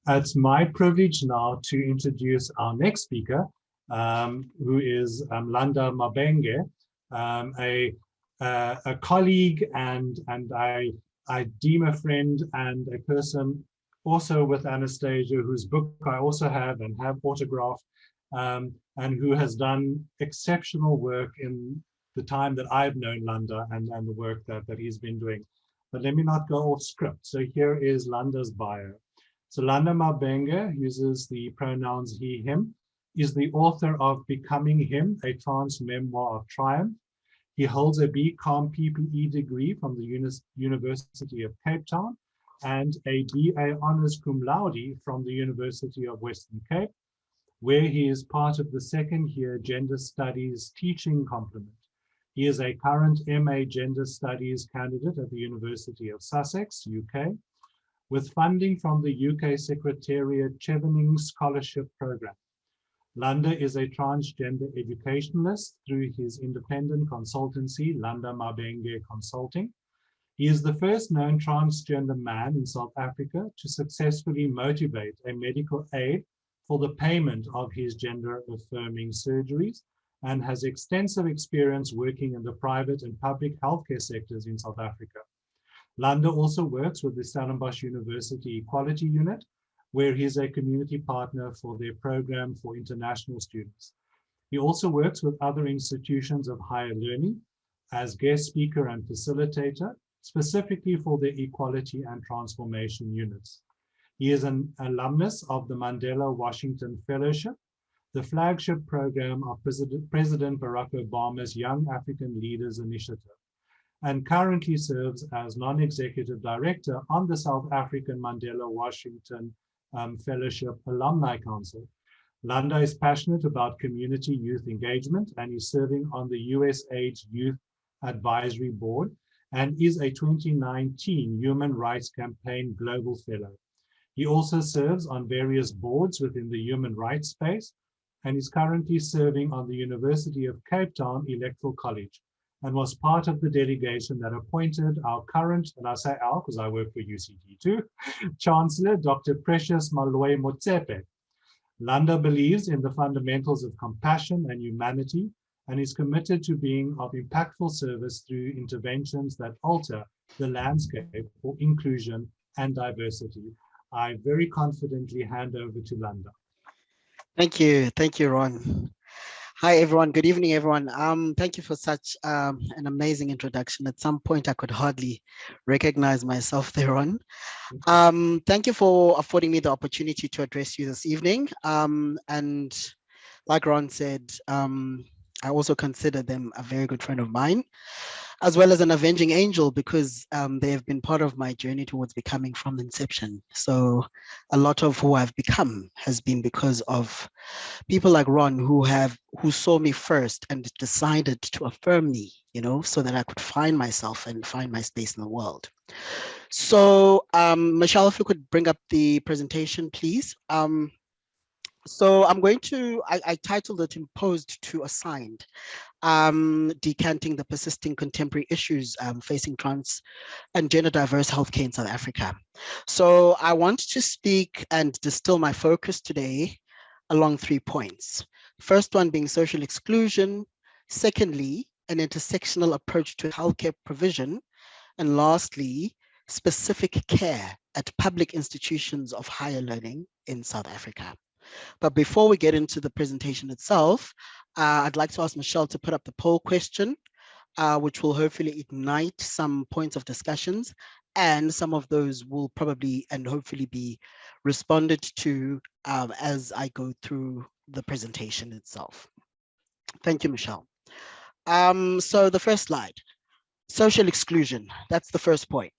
It's my privilege now to introduce our next speaker, who is Landa Mabenge, a colleague and I deem a friend and a person also with Anastacia, whose book I also have and have autographed, and who has done exceptional work in the time that I've known Landa and the work that he's been doing. But let me not go off script. So here is Landa's bio. So Landa Mabenge uses the pronouns he, him, is the author of Becoming Him, a Trans Memoir of Triumph. He holds a BCom PPE degree from the University of Cape Town and a BA Honours Cum Laude from the University of Western Cape, where he is part of the second year Gender Studies teaching complement. He is a current MA Gender Studies candidate at the University of Sussex, UK, with funding from the UK Secretariat Chevening Scholarship Programme. Landa is a transgender educationalist through his independent consultancy, Landa Mabenge Consulting. He is the first known transgender man in South Africa to successfully motivate a medical aid for the payment of his gender-affirming surgeries and has extensive experience working in the private and public healthcare sectors in South Africa. Landa also works with the Stellenbosch University Equality Unit, where he is a community partner for their program for international students. He also works with other institutions of higher learning as guest speaker and facilitator, specifically for their equality and transformation units. He is an alumnus of the Mandela Washington Fellowship, the flagship program of President Barack Obama's Young African Leaders Initiative, and currently serves as non-executive director on the South African Mandela Washington Fellowship Alumni Council. Landa is passionate about community youth engagement and is serving on the USAID Youth Advisory Board and is a 2019 Human Rights Campaign Global Fellow. He also serves on various boards within the human rights space and is currently serving on the University of Cape Town Electoral College, and was part of the delegation that appointed our current, and I say our because I work for UCT too, Chancellor Dr. Precious Maloe Motsepe. Landa believes in the fundamentals of compassion and humanity and is committed to being of impactful service through interventions that alter the landscape for inclusion and diversity. I very confidently hand over to Landa. Thank you, Ron. Hi, everyone. Good evening, everyone. Thank you for such an amazing introduction. At some point, I could hardly recognize myself there, Ron. Thank you for affording me the opportunity to address you this evening. And like Ron said, I also consider them a very good friend of mine, as well as an avenging angel, because they have been part of my journey towards becoming from inception. So a lot of who I've become has been because of people like Ron who saw me first and decided to affirm me, so that I could find myself and find my space in the world. So Michelle, if you could bring up the presentation, please. So I'm going to, I titled it Imposed to Assigned, decanting the persisting contemporary issues facing trans and gender diverse healthcare in South Africa. So I want to speak and distill my focus today along 3 points. First one being social exclusion, secondly, an intersectional approach to healthcare provision, and lastly, specific care at public institutions of higher learning in South Africa. But before we get into the presentation itself, I'd like to ask Michelle to put up the poll question, which will hopefully ignite some points of discussions, and some of those will probably and hopefully be responded to as I go through the presentation itself. Thank you, Michelle. So the first slide, social exclusion, that's the first point.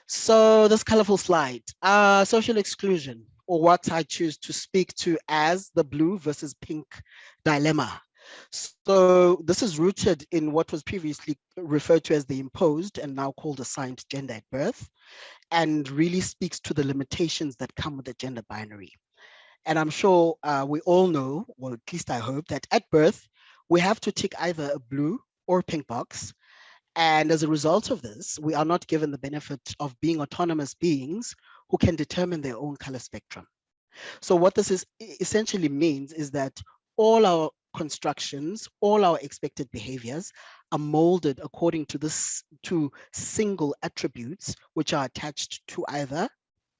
So this colorful slide, social exclusion, or what I choose to speak to as the blue versus pink dilemma. So this is rooted in what was previously referred to as the imposed and now called assigned gender at birth, and really speaks to the limitations that come with the gender binary. And I'm sure we all know, or at least I hope, that at birth, we have to tick either a blue or a pink box. And as a result of this, we are not given the benefit of being autonomous beings who can determine their own color spectrum. So what this is essentially means is that all our constructions, all our expected behaviors are molded according to single attributes which are attached to either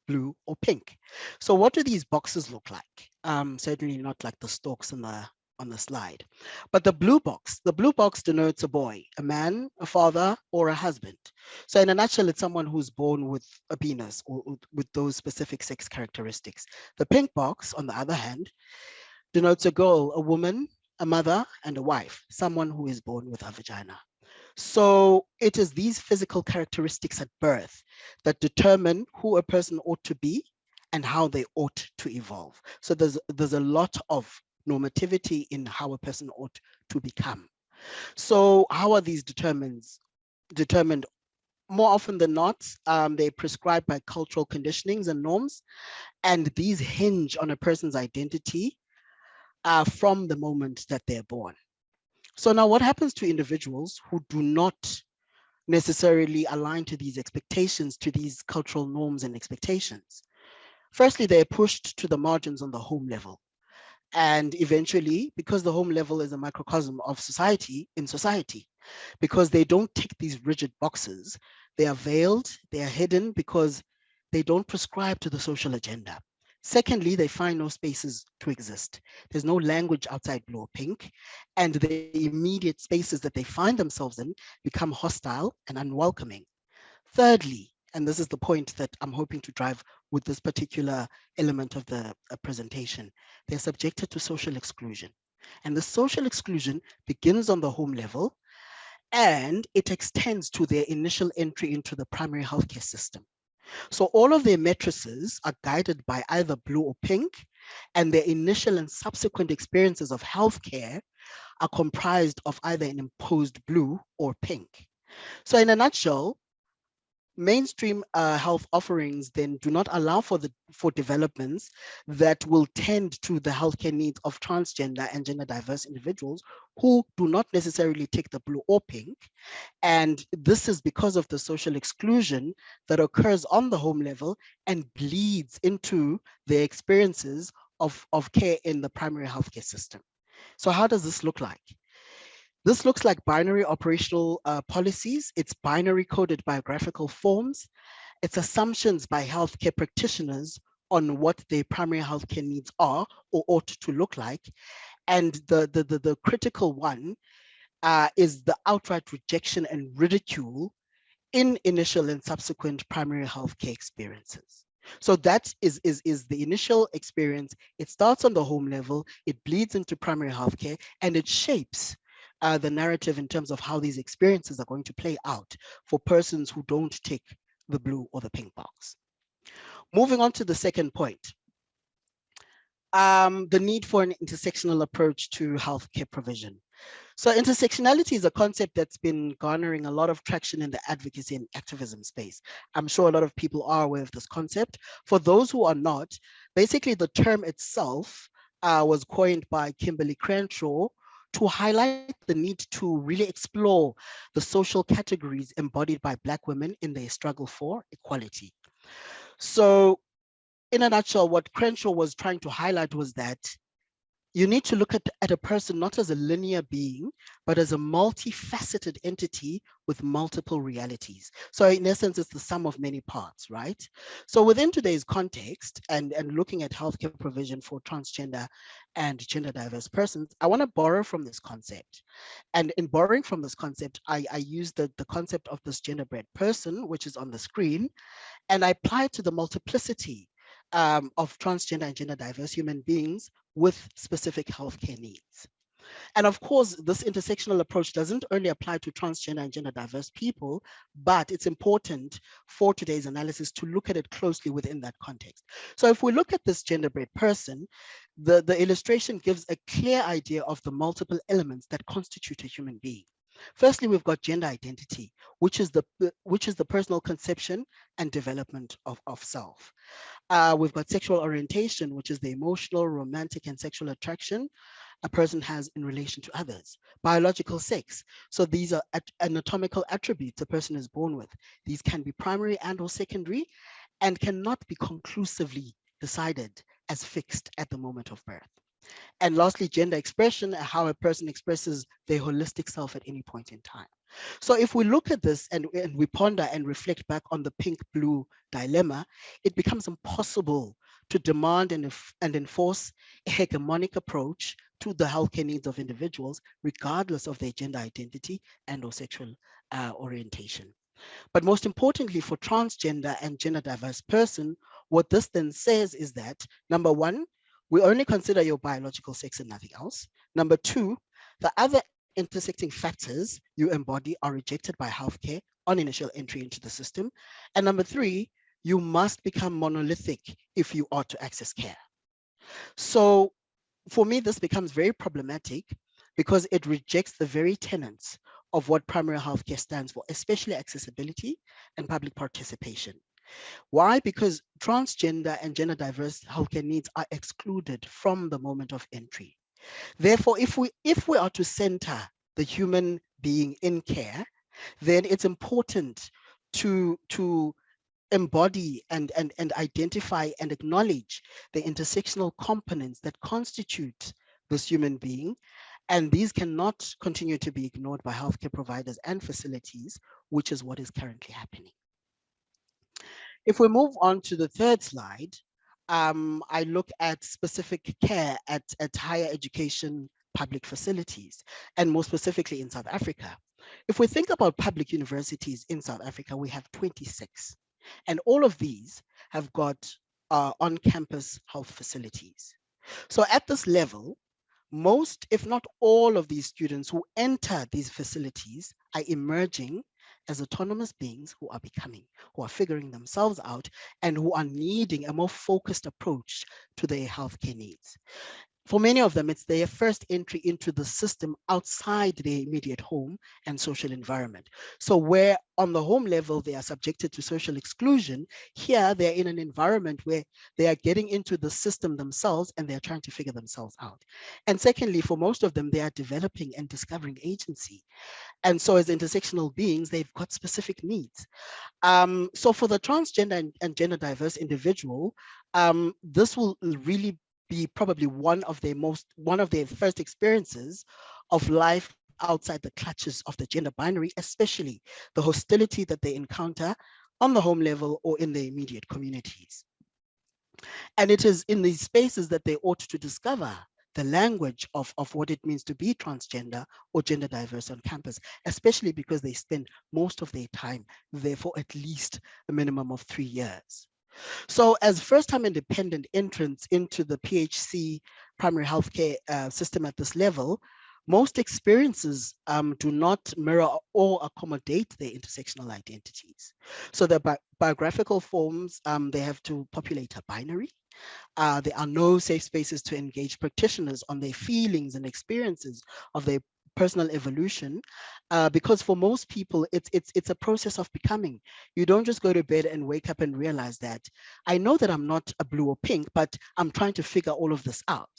blue or pink. So what do these boxes look like? Certainly not like the stalks in the on the slide. But the blue box denotes a boy, a man, a father, or a husband. So in a nutshell, it's someone who's born with a penis or with those specific sex characteristics. The pink box, on the other hand, denotes a girl, a woman, a mother, and a wife, someone who is born with a vagina. So it is these physical characteristics at birth that determine who a person ought to be and how they ought to evolve. So there's a lot of normativity in how a person ought to become. So how are these determined? More often than not, they're prescribed by cultural conditionings and norms, and these hinge on a person's identity from the moment that they're born. So now what happens to individuals who do not necessarily align to these expectations, to these cultural norms and expectations? Firstly, they're pushed to the margins on the home level. And eventually, because the home level is a microcosm of society, because they don't tick these rigid boxes, they are veiled, they are hidden because they don't prescribe to the social agenda. Secondly, they find no spaces to exist. There's no language outside blue or pink, and the immediate spaces that they find themselves in become hostile and unwelcoming. Thirdly, and this is the point that I'm hoping to drive with this particular element of the presentation, they're subjected to social exclusion. And the social exclusion begins on the home level, and it extends to their initial entry into the primary healthcare system. So all of their matrices are guided by either blue or pink, and their initial and subsequent experiences of healthcare are comprised of either an imposed blue or pink. So in a nutshell, mainstream health offerings then do not allow for developments that will tend to the healthcare needs of transgender and gender diverse individuals who do not necessarily take the blue or pink. And this is because of the social exclusion that occurs on the home level and bleeds into their experiences of care in the primary healthcare system. So how does this look like? This looks like binary operational policies. It's binary coded biographical forms. It's assumptions by healthcare practitioners on what their primary healthcare needs are or ought to look like. And the critical one is the outright rejection and ridicule in initial and subsequent primary healthcare experiences. So that is the initial experience. It starts on the home level, it bleeds into primary healthcare, and it shapes the narrative in terms of how these experiences are going to play out for persons who don't tick the blue or the pink box. Moving on to the second point, the need for an intersectional approach to healthcare provision. So intersectionality is a concept that's been garnering a lot of traction in the advocacy and activism space. I'm sure a lot of people are aware of this concept. For those who are not, basically the term itself was coined by Kimberly Crenshaw to highlight the need to really explore the social categories embodied by Black women in their struggle for equality. So in a nutshell, what Crenshaw was trying to highlight was that you need to look at a person not as a linear being, but as a multifaceted entity with multiple realities. So in essence, it's the sum of many parts, right? So within today's context and looking at healthcare provision for transgender and gender diverse persons, I want to borrow from this concept. And in borrowing from this concept, I use the concept of this genderbread person, which is on the screen, and I apply it to the multiplicity of transgender and gender diverse human beings with specific healthcare needs. And of course, this intersectional approach doesn't only apply to transgender and gender diverse people, but it's important for today's analysis to look at it closely within that context. So if we look at this genderbread person, the illustration gives a clear idea of the multiple elements that constitute a human being. Firstly, we've got gender identity, which is the personal conception and development of self. We've got sexual orientation, which is the emotional, romantic, and sexual attraction a person has in relation to others. Biological sex. So these are anatomical attributes a person is born with. These can be primary and or secondary and cannot be conclusively decided as fixed at the moment of birth. And lastly, gender expression, how a person expresses their holistic self at any point in time. So if we look at this and we ponder and reflect back on the pink-blue dilemma, it becomes impossible to demand and enforce a hegemonic approach to the healthcare needs of individuals, regardless of their gender identity and or sexual orientation. But most importantly, for transgender and gender diverse person, what this then says is that, number one, we only consider your biological sex and nothing else. Number two, the other intersecting factors you embody are rejected by healthcare on initial entry into the system. And number three, you must become monolithic if you are to access care. So for me, this becomes very problematic because it rejects the very tenets of what primary healthcare stands for, especially accessibility and public participation. Why? Because transgender and gender diverse healthcare needs are excluded from the moment of entry. Therefore, if we are to center the human being in care, then it's important to embody and identify and acknowledge the intersectional components that constitute this human being. And these cannot continue to be ignored by healthcare providers and facilities, which is what is currently happening. If we move on to the third slide, I look at specific care at higher education public facilities, and more specifically in South Africa. If we think about public universities in South Africa, we have 26. And all of these have got on-campus health facilities. So at this level, most, if not all of these students who enter these facilities are emerging as autonomous beings who are becoming, who are figuring themselves out, and who are needing a more focused approach to their healthcare needs. For many of them, it's their first entry into the system outside their immediate home and social environment. So where on the home level, they are subjected to social exclusion, here they're in an environment where they are getting into the system themselves and they're trying to figure themselves out. And secondly, for most of them, they are developing and discovering agency. And so as intersectional beings, they've got specific needs. So for the transgender and gender diverse individual, this will really be probably one of their first experiences of life outside the clutches of the gender binary, especially the hostility that they encounter on the home level or in their immediate communities. And it is in these spaces that they ought to discover the language of what it means to be transgender or gender diverse on campus, especially because they spend most of their time there for at least a minimum of 3 years. So as first-time independent entrants into the PHC primary healthcare system at this level, most experiences do not mirror or accommodate their intersectional identities. So the biographical forms, they have to populate a binary. There are no safe spaces to engage practitioners on their feelings and experiences of their personal evolution, because for most people, it's a process of becoming. You don't just go to bed and wake up and realize that, I know that I'm not a blue or pink, but I'm trying to figure all of this out.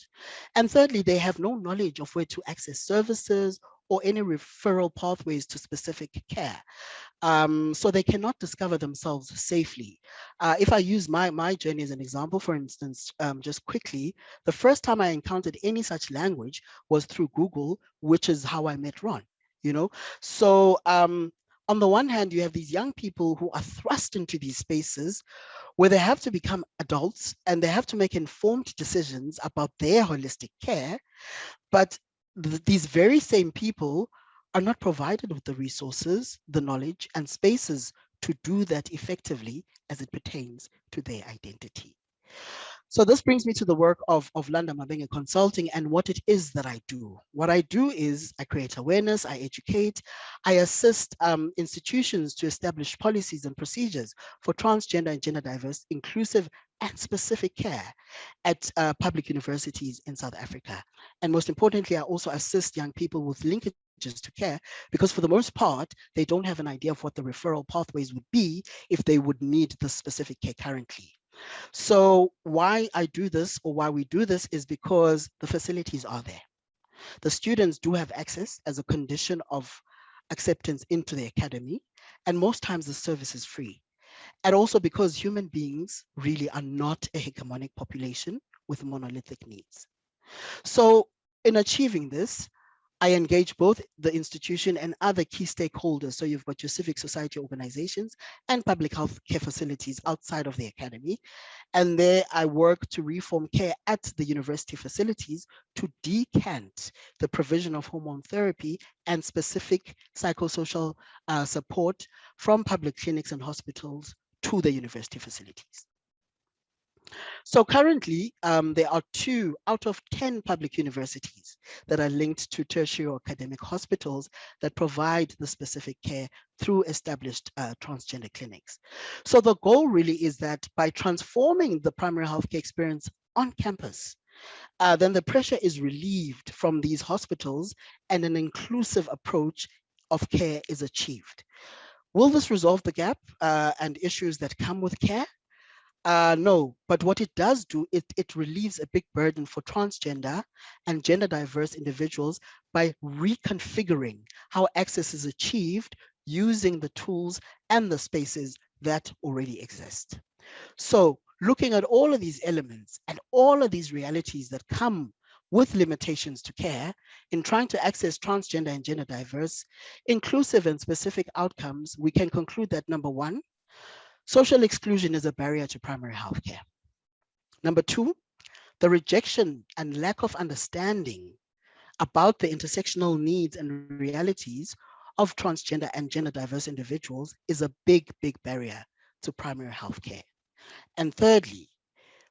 And thirdly, they have no knowledge of where to access services or any referral pathways to specific care. So they cannot discover themselves safely. If I use my journey as an example, for instance, just quickly, the first time I encountered any such language was through Google, which is how I met Ron, you know? So on the one hand, you have these young people who are thrust into these spaces where they have to become adults and they have to make informed decisions about their holistic care, but these very same people are not provided with the resources, the knowledge, and spaces to do that effectively as it pertains to their identity. So this brings me to the work of Landa Mabenge Consulting and what it is that I do. What I do is I create awareness, I educate, I assist institutions to establish policies and procedures for transgender and gender diverse, inclusive and specific care at public universities in South Africa. And most importantly, I also assist young people with linkages to care, because for the most part, they don't have an idea of what the referral pathways would be if they would need the specific care currently. So why I do this, or why we do this, is because the facilities are there. The students do have access as a condition of acceptance into the academy, and most times the service is free. And also because human beings really are not a hegemonic population with monolithic needs. So in achieving this, I engage both the institution and other key stakeholders. So you've got your civic society organizations and public health care facilities outside of the academy. And there I work to reform care at the university facilities to decant the provision of hormone therapy and specific psychosocial support from public clinics and hospitals to the university facilities. So currently, there are 2 out of 10 public universities that are linked to tertiary or academic hospitals that provide the specific care through established transgender clinics. So the goal really is that by transforming the primary healthcare experience on campus, then the pressure is relieved from these hospitals and an inclusive approach of care is achieved. Will this resolve the gap and issues that come with care? No, but what it does do, it relieves a big burden for transgender and gender diverse individuals by reconfiguring how access is achieved using the tools and the spaces that already exist. So looking at all of these elements and all of these realities that come with limitations to care in trying to access transgender and gender diverse, inclusive and specific outcomes, we can conclude that number 1, social exclusion is a barrier to primary health care. Number 2, the rejection and lack of understanding about the intersectional needs and realities of transgender and gender diverse individuals is a big, big barrier to primary health care. And thirdly,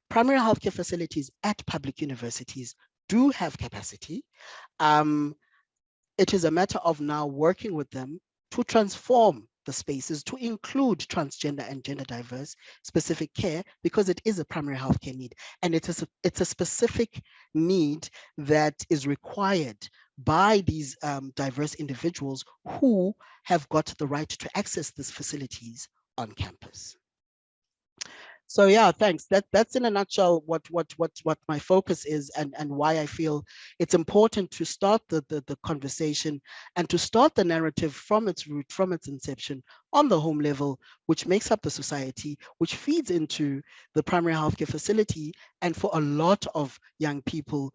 primary healthcare facilities at public universities do have capacity. It is a matter of now working with them to transform the spaces to include transgender and gender diverse specific care, because it is a primary healthcare need and it's a specific need that is required by these diverse individuals who have got the right to access these facilities on campus. So yeah, thanks. That's in a nutshell what my focus is and why I feel it's important to start the conversation and to start the narrative from its root, from its inception on the home level, which makes up the society, which feeds into the primary healthcare facility, and for a lot of young people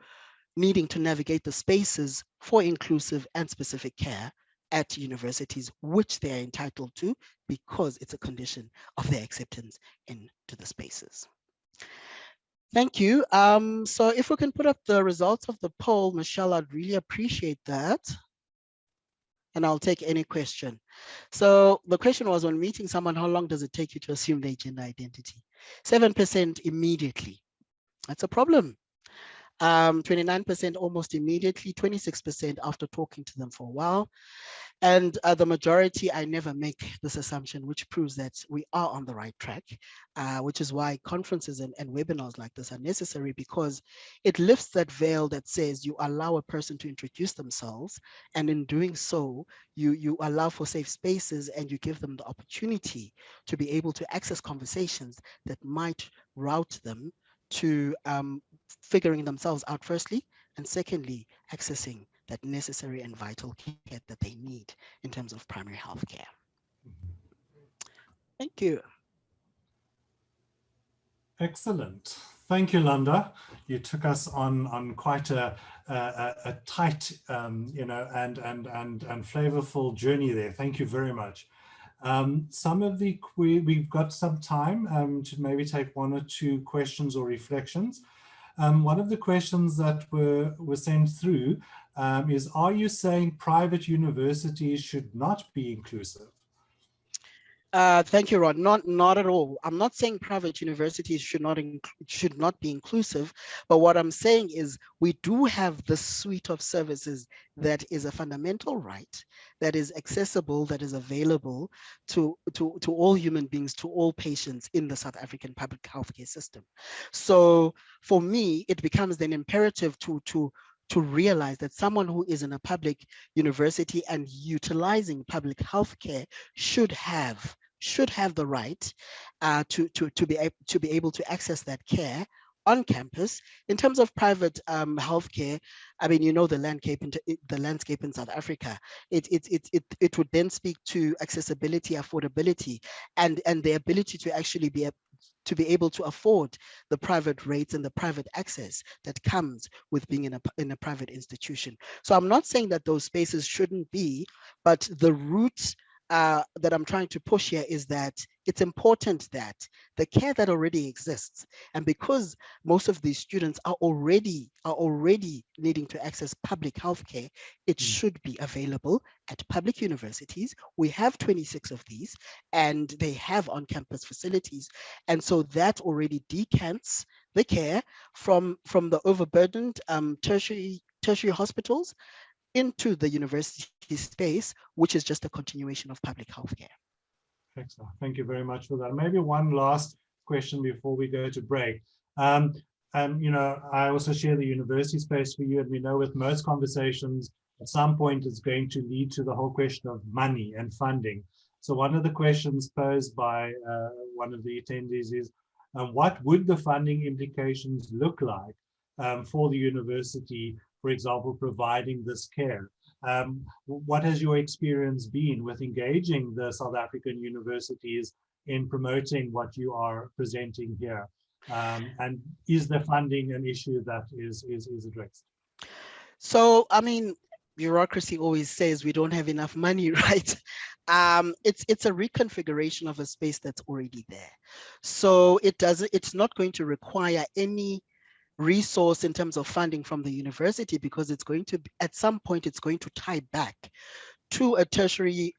needing to navigate the spaces for inclusive and specific care at universities, which they are entitled to because it's a condition of their acceptance into the spaces. Thank you. So if we can put up the results of the poll, Michelle, I'd really appreciate that. And I'll take any question. So the question was, when meeting someone, how long does it take you to assume their gender identity? 7% immediately. That's a problem. 29% almost immediately, 26% after talking to them for a while. And the majority, I never make this assumption, which proves that we are on the right track, which is why conferences and webinars like this are necessary, because it lifts that veil that says you allow a person to introduce themselves. And in doing so, you allow for safe spaces and you give them the opportunity to be able to access conversations that might route them to figuring themselves out firstly, and secondly, accessing that necessary and vital care that they need in terms of primary health care. Thank you. Excellent. Thank you, Landa. You took us on quite a tight, you know, and flavorful journey there. Thank you very much. We've got some time to maybe take 1 or 2 questions or reflections. One of the questions that were sent through is, are you saying private universities should not be inclusive? Thank you, Ron. Not at all. I'm not saying private universities should not be inclusive, but what I'm saying is we do have the suite of services that is a fundamental right, that is accessible, that is available to all human beings, to all patients in the South African public healthcare system. So for me, it becomes then imperative to realize that someone who is in a public university and utilizing public healthcare should have the right to be able to access that care on campus. In terms of private healthcare, I mean, you know, the landscape in South Africa, it would then speak to accessibility, affordability, and the ability to actually to be able to afford the private rates and the private access that comes with being in a private institution. So I'm not saying that those spaces shouldn't be, but the route that I'm trying to push here is that it's important that the care that already exists, and because most of these students are already needing to access public health care, it should be available at public universities. We have 26 of these, and they have on-campus facilities. And so that already decants the care from the overburdened tertiary hospitals into the university space, which is just a continuation of public health care. Excellent. Thank you very much for that. Maybe one last question before we go to break. You know, I also share the university space for you, and we know with most conversations, at some point it's going to lead to the whole question of money and funding. So one of the questions posed by one of the attendees is, what would the funding implications look like for the university, for example, providing this care? What has your experience been with engaging the South African universities in promoting what you are presenting here? And is the funding an issue that is addressed? So, I mean, bureaucracy always says we don't have enough money, right? It's a reconfiguration of a space that's already there. So it's not going to require any resource in terms of funding from the university, because it's going to, at some point, it's going to tie back to a tertiary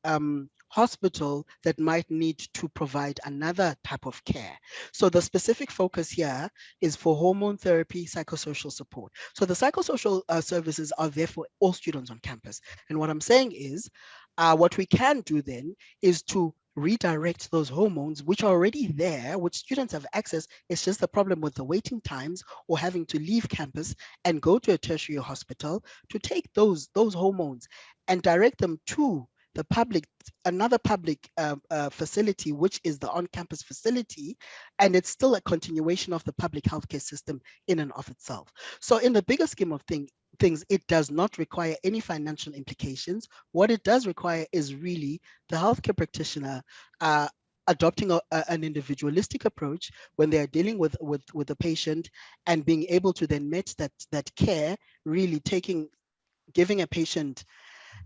hospital that might need to provide another type of care. So the specific focus here is for hormone therapy, psychosocial support. So the psychosocial services are there for all students on campus. And what I'm saying is, what we can do then is to redirect those hormones which are already there, which students have access. It's just the problem with the waiting times or having to leave campus and go to a tertiary hospital to take those hormones and direct them to the public, another public facility, which is the on-campus facility, and it's still a continuation of the public healthcare system in and of itself. So in the bigger scheme of things, it does not require any financial implications. What it does require is really the healthcare practitioner adopting an individualistic approach when they are dealing with a patient, and being able to then match that care, really giving a patient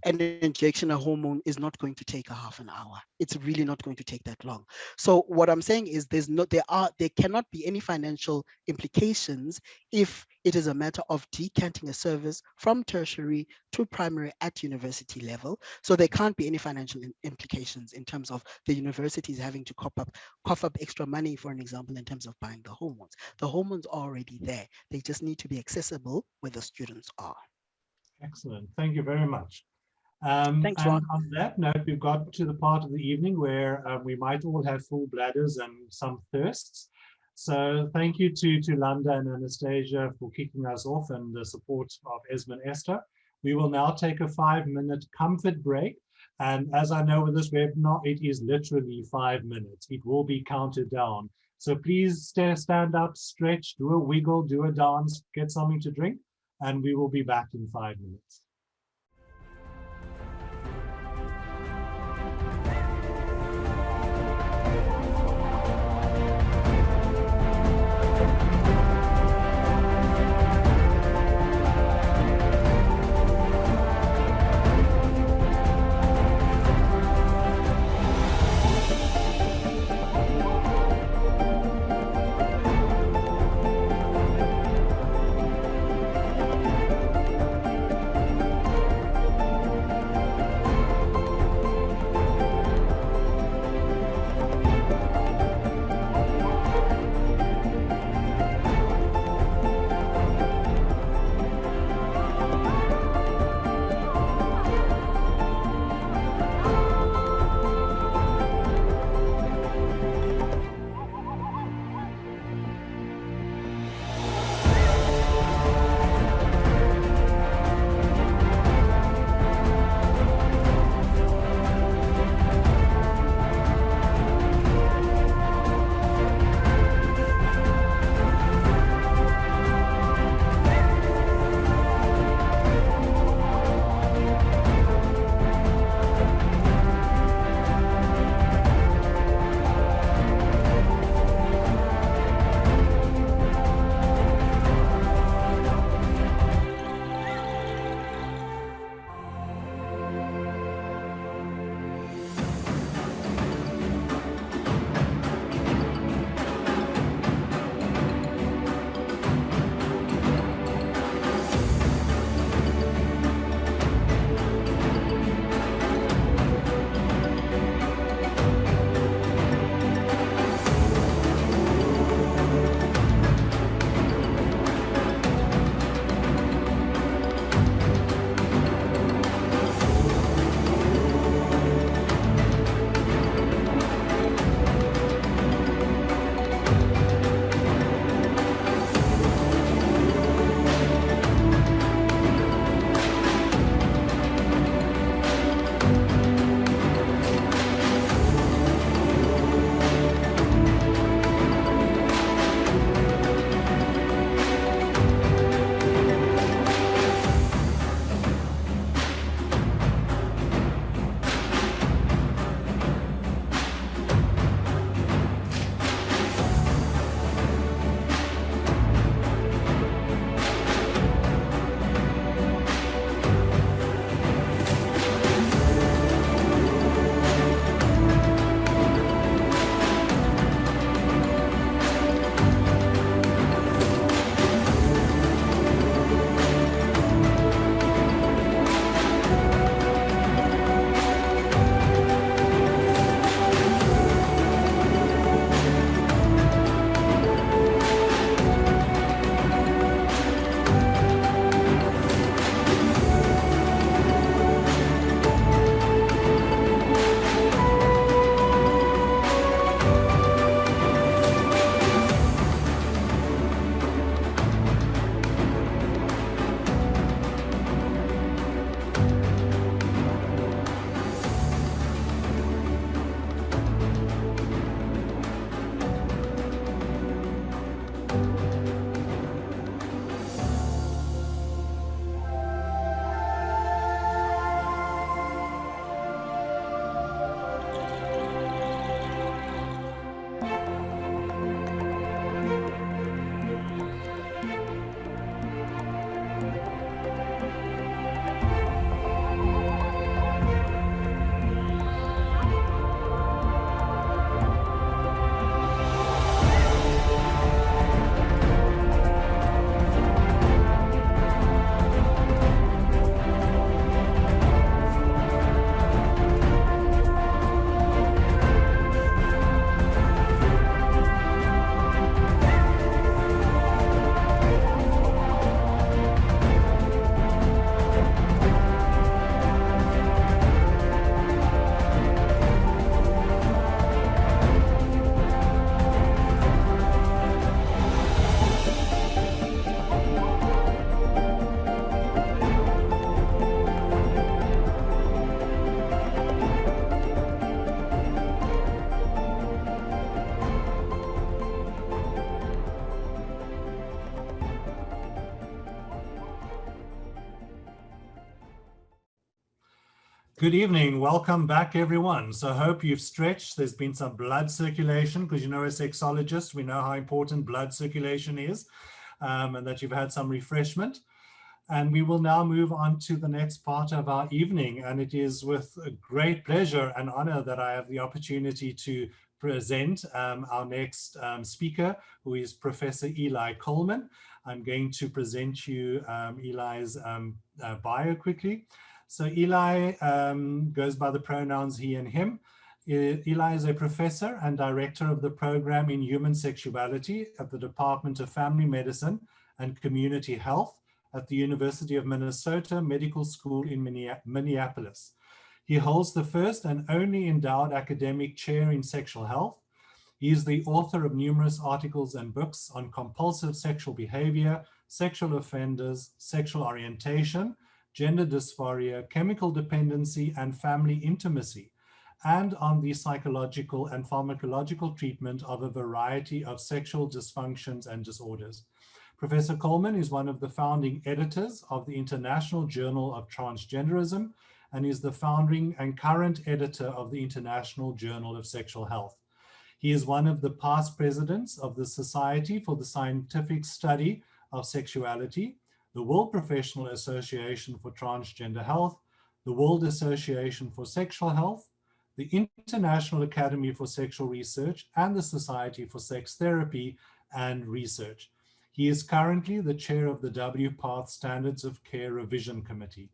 an injection of hormone is not going to take a half an hour. It's really not going to take that long. So what I'm saying is there cannot be any financial implications if it is a matter of decanting a service from tertiary to primary at university level. So there can't be any financial implications in terms of the universities having to cough up extra money, for an example, in terms of buying the hormones. The hormones are already there. They just need to be accessible where the students are. Excellent. Thank you very much. Thanks, Ron. On that note, we've got to the part of the evening where we might all have full bladders and some thirsts. So thank you to Landa and Anastacia for kicking us off, and the support of Esben, Esther. We will now take a 5-minute comfort break. And as I know with this webinar, it is literally 5 minutes. It will be counted down. So please stand up, stretch, do a wiggle, do a dance, get something to drink, and we will be back in 5 minutes. Good evening. Welcome back, everyone. So I hope you've stretched. There's been some blood circulation because, you know, as sexologists, we know how important blood circulation is, and that you've had some refreshment. And we will now move on to the next part of our evening. And it is with a great pleasure and honor that I have the opportunity to present our next speaker, who is Professor Eli Coleman. I'm going to present you Eli's bio quickly. So Eli goes by the pronouns he and him. Eli is a professor and director of the program in human sexuality at the Department of Family Medicine and Community Health at the University of Minnesota Medical School in Minneapolis. He holds the first and only endowed academic chair in sexual health. He is the author of numerous articles and books on compulsive sexual behavior, sexual offenders, sexual orientation, gender dysphoria, chemical dependency, and family intimacy, and on the psychological and pharmacological treatment of a variety of sexual dysfunctions and disorders. Professor Coleman is one of the founding editors of the International Journal of Transgenderism and is the founding and current editor of the International Journal of Sexual Health. He is one of the past presidents of the Society for the Scientific Study of Sexuality, the World Professional Association for Transgender Health, the World Association for Sexual Health, the International Academy for Sexual Research, and the Society for Sex Therapy and Research. He is currently the chair of the WPATH Standards of Care Revision Committee.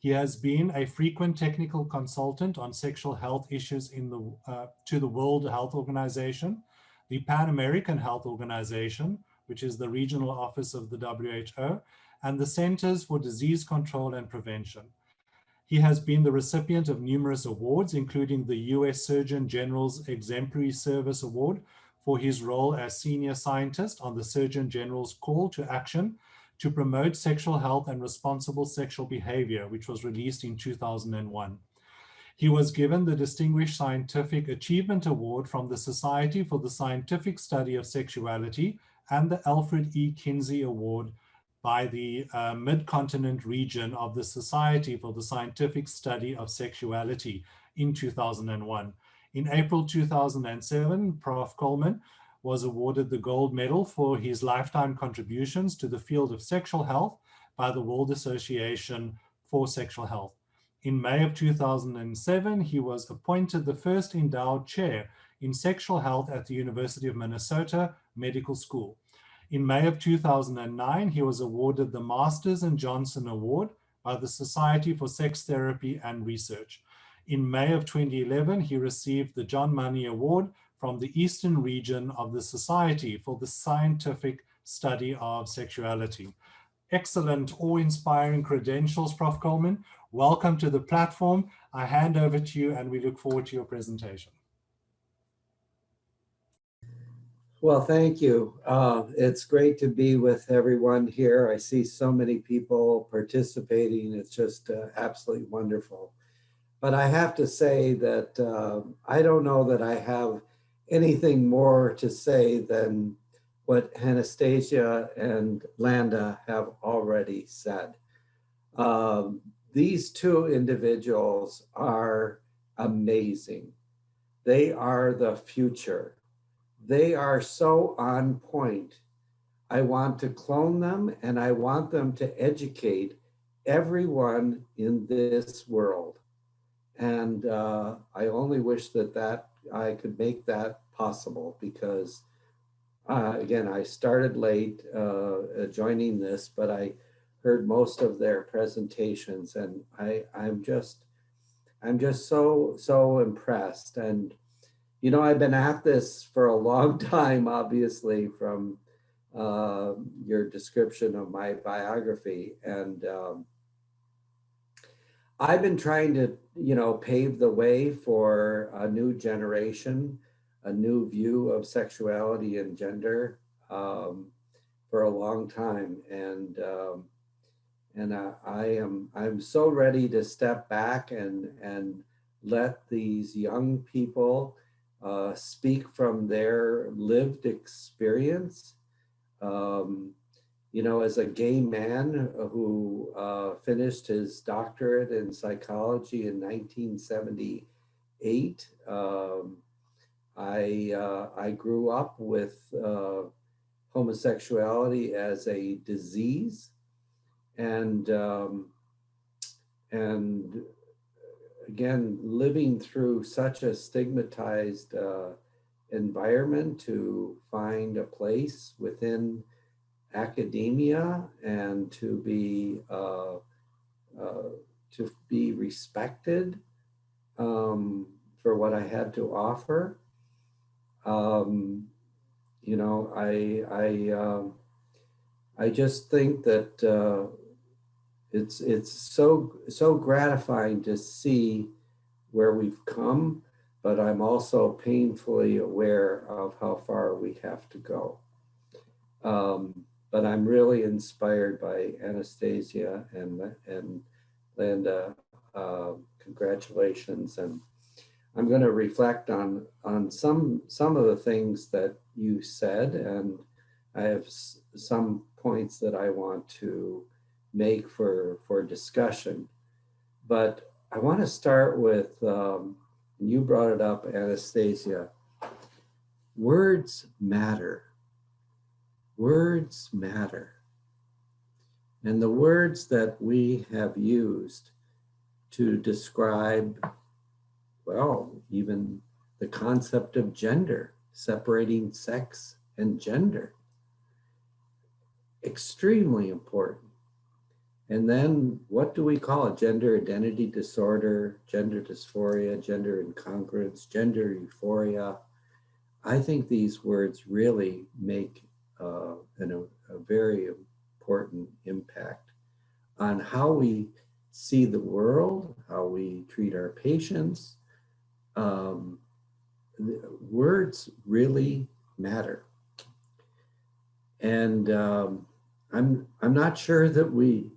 He has been a frequent technical consultant on sexual health issues to the World Health Organization, the Pan American Health Organization, which is the regional office of the WHO, and the Centers for Disease Control and Prevention. He has been the recipient of numerous awards, including the US Surgeon General's Exemplary Service Award for his role as senior scientist on the Surgeon General's Call to Action to Promote Sexual Health and Responsible Sexual Behavior, which was released in 2001. He was given the Distinguished Scientific Achievement Award from the Society for the Scientific Study of Sexuality and the Alfred E. Kinsey Award by the Mid-Continent region of the Society for the Scientific Study of Sexuality in 2001. In April 2007, Prof. Coleman was awarded the gold medal for his lifetime contributions to the field of sexual health by the World Association for Sexual Health. In May of 2007, he was appointed the first endowed chair in sexual health at the University of Minnesota Medical School. In May of 2009, he was awarded the Masters and Johnson Award by the Society for Sex Therapy and Research. In May of 2011, he received the John Money Award from the Eastern region of the Society for the Scientific Study of Sexuality. Excellent, awe-inspiring credentials, Prof. Coleman. Welcome to the platform. I hand over to you and we look forward to your presentation. Well, thank you. It's great to be with everyone here. I see so many people participating. It's just absolutely wonderful. But I have to say that I don't know that I have anything more to say than what Anastacia and Landa have already said. These two individuals are amazing. They are the future. They are so on point. I want to clone them and I want them to educate everyone in this world. And I only wish that I could make that possible because again, I started late joining this, but I heard most of their presentations and I'm just so impressed. And you know, I've been at this for a long time, obviously, from your description of my biography. And I've been trying to, you know, pave the way for a new generation, a new view of sexuality and gender for a long time. And I'm so ready to step back and let these young people speak from their lived experience. you know, as a gay man who finished his doctorate in psychology in 1978, I grew up with homosexuality as a disease, and again, living through such a stigmatized environment to find a place within academia and to be respected for what I had to offer. You know, I just think that it's so gratifying to see where we've come, but I'm also painfully aware of how far we have to go. But I'm really inspired by Anastacia and Landa. Congratulations, and I'm going to reflect on some of the things that you said, and I have some points that I want to make for discussion. But I want to start with, you brought it up, Anastacia. Words matter. Words matter. And the words that we have used to describe, well, even the concept of gender, separating sex and gender, extremely important. And then what do we call it? Gender identity disorder, gender dysphoria, gender incongruence, gender euphoria. I think these words really make a very important impact on how we see the world, how we treat our patients. Words really matter. And I'm not sure that we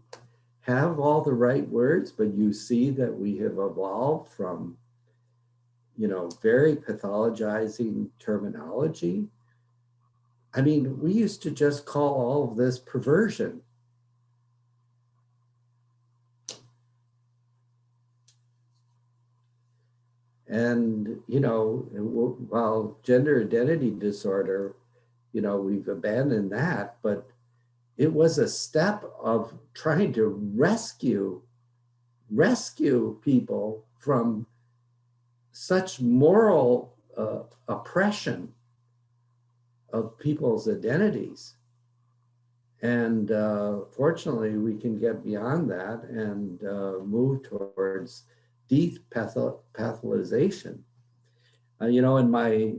have all the right words, but you see that we have evolved from, you know, very pathologizing terminology. I mean, we used to just call all of this perversion. And, you know, while gender identity disorder, you know, we've abandoned that, but it was a step of trying to rescue people from such moral oppression of people's identities. And fortunately, we can get beyond that and move towards pathologization. You know, in my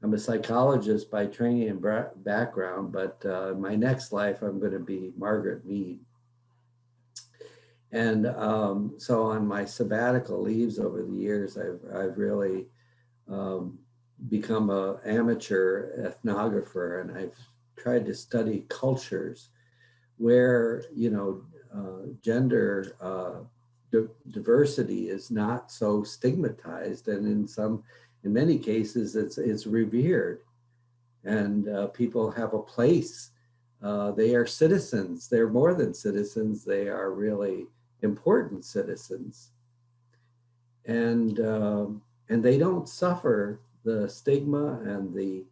I'm a psychologist by training and background, but in my next life, I'm going to be Margaret Mead. And so on my sabbatical leaves over the years, I've really become an amateur ethnographer, and I've tried to study cultures where, you know, gender diversity is not so stigmatized, and in many cases it's revered, and people have a place. They are citizens. They're more than citizens. They are really important citizens, and they don't suffer the stigma and the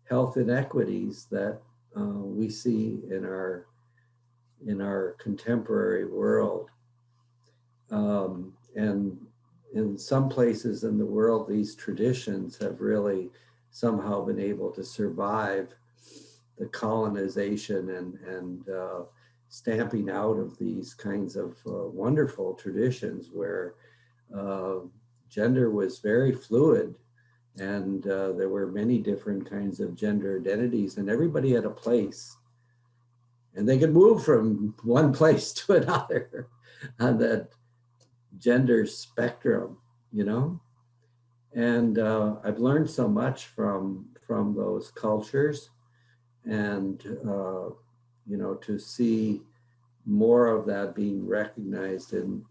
health inequities that we see in our contemporary world. And in some places in the world, these traditions have really somehow been able to survive the colonization and stamping out of these kinds of wonderful traditions where gender was very fluid, and there were many different kinds of gender identities, and everybody had a place. And they could move from one place to another on that gender spectrum, you know? And I've learned so much from those cultures, and you know, to see more of that being recognized in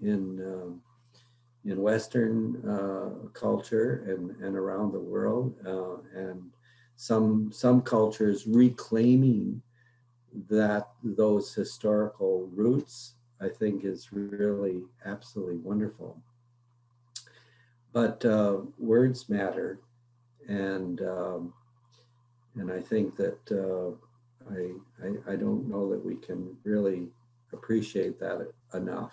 Western culture and around the world, and some cultures reclaiming those historical roots, I think is really absolutely wonderful. But words matter, and I think that I don't know that we can really appreciate that enough.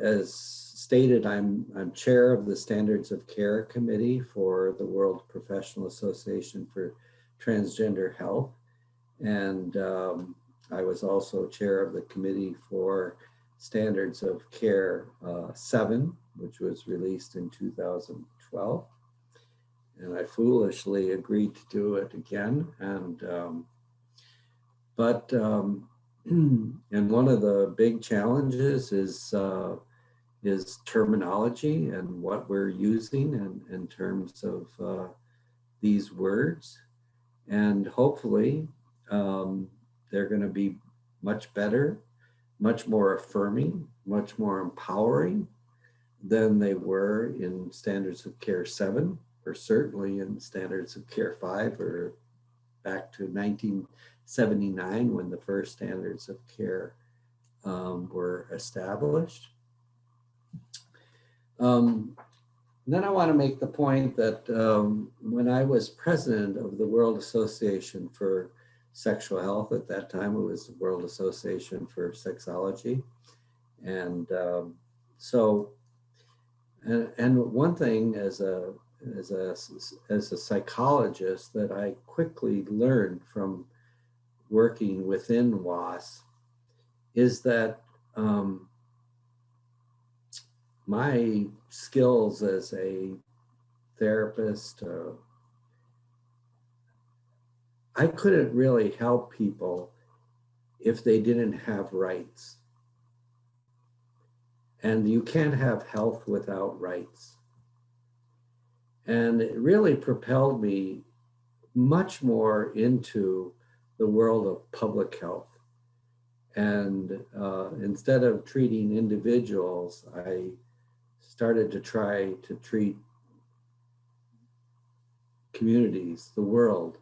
As stated, I'm chair of the Standards of Care Committee for the World Professional Association for Transgender Health. And I was also chair of the Committee for Standards of Care 7, which was released in 2012. And I foolishly agreed to do it again. And and one of the big challenges is terminology and what we're using in terms of these words. And hopefully they're going to be much better, much more affirming, much more empowering than they were in Standards of Care 7, or certainly in Standards of Care 5, or back to 1979 when the first Standards of Care were established. Then I want to make the point that when I was president of the World Association for Sexual Health, at that time it was the World Association for Sexology. And and one thing as a psychologist that I quickly learned from working within WAS is that my skills as a therapist, I couldn't really help people if they didn't have rights. And you can't have health without rights. And it really propelled me much more into the world of public health. And instead of treating individuals, I started to try to treat communities, the world,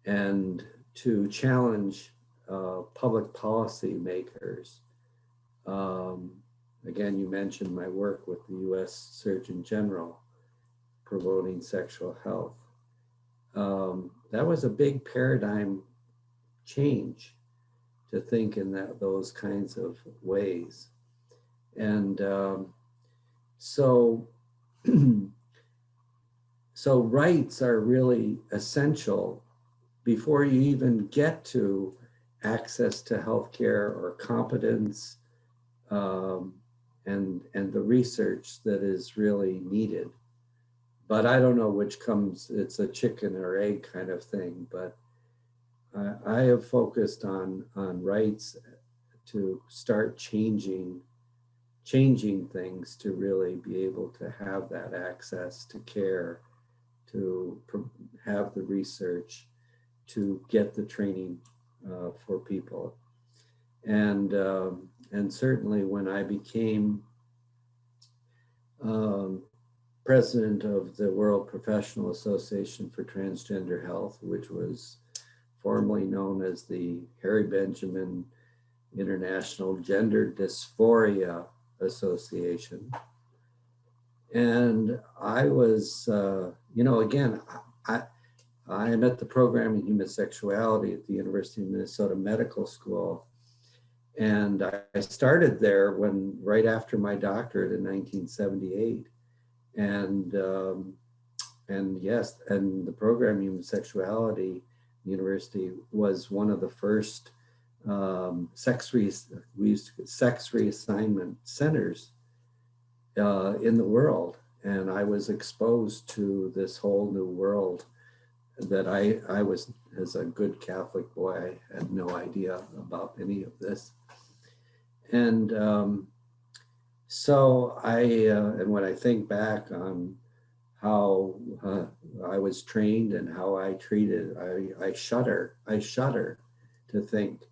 and to challenge public policy makers. Again, you mentioned my work with the US Surgeon General promoting sexual health. That was a big paradigm change to think in those kinds of ways. And so rights are really essential before you even get to access to healthcare or competence and the research that is really needed. But I don't know which comes, it's a chicken or egg kind of thing, but I have focused on rights to start changing things to really be able to have that access to care, to have the research, to get the training for people. And certainly when I became president of the World Professional Association for Transgender Health, which was formerly known as the Harry Benjamin International Gender Dysphoria Association. And I was, again, I am at the program in human sexuality at the University of Minnesota Medical School. And I started there right after my doctorate in 1978. And yes, and the program Human Sexuality University was one of the first sex reassignment centers in the world. And I was exposed to this whole new world that I was, as a good Catholic boy, I had no idea about any of this. And so and when I think back on how I was trained and how I treated, I shudder to think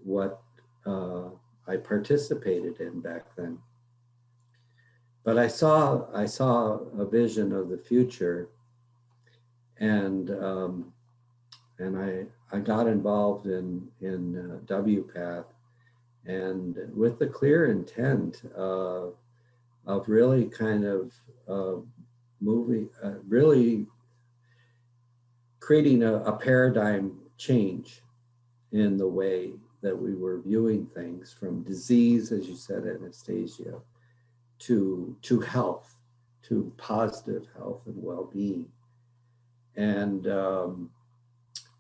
what I participated in back then. But I saw a vision of the future and I got involved in WPATH, and with the clear intent of really kind of really creating a paradigm change in the way that we were viewing things, from disease, as you said, Anastasia, to health, to positive health and well-being. And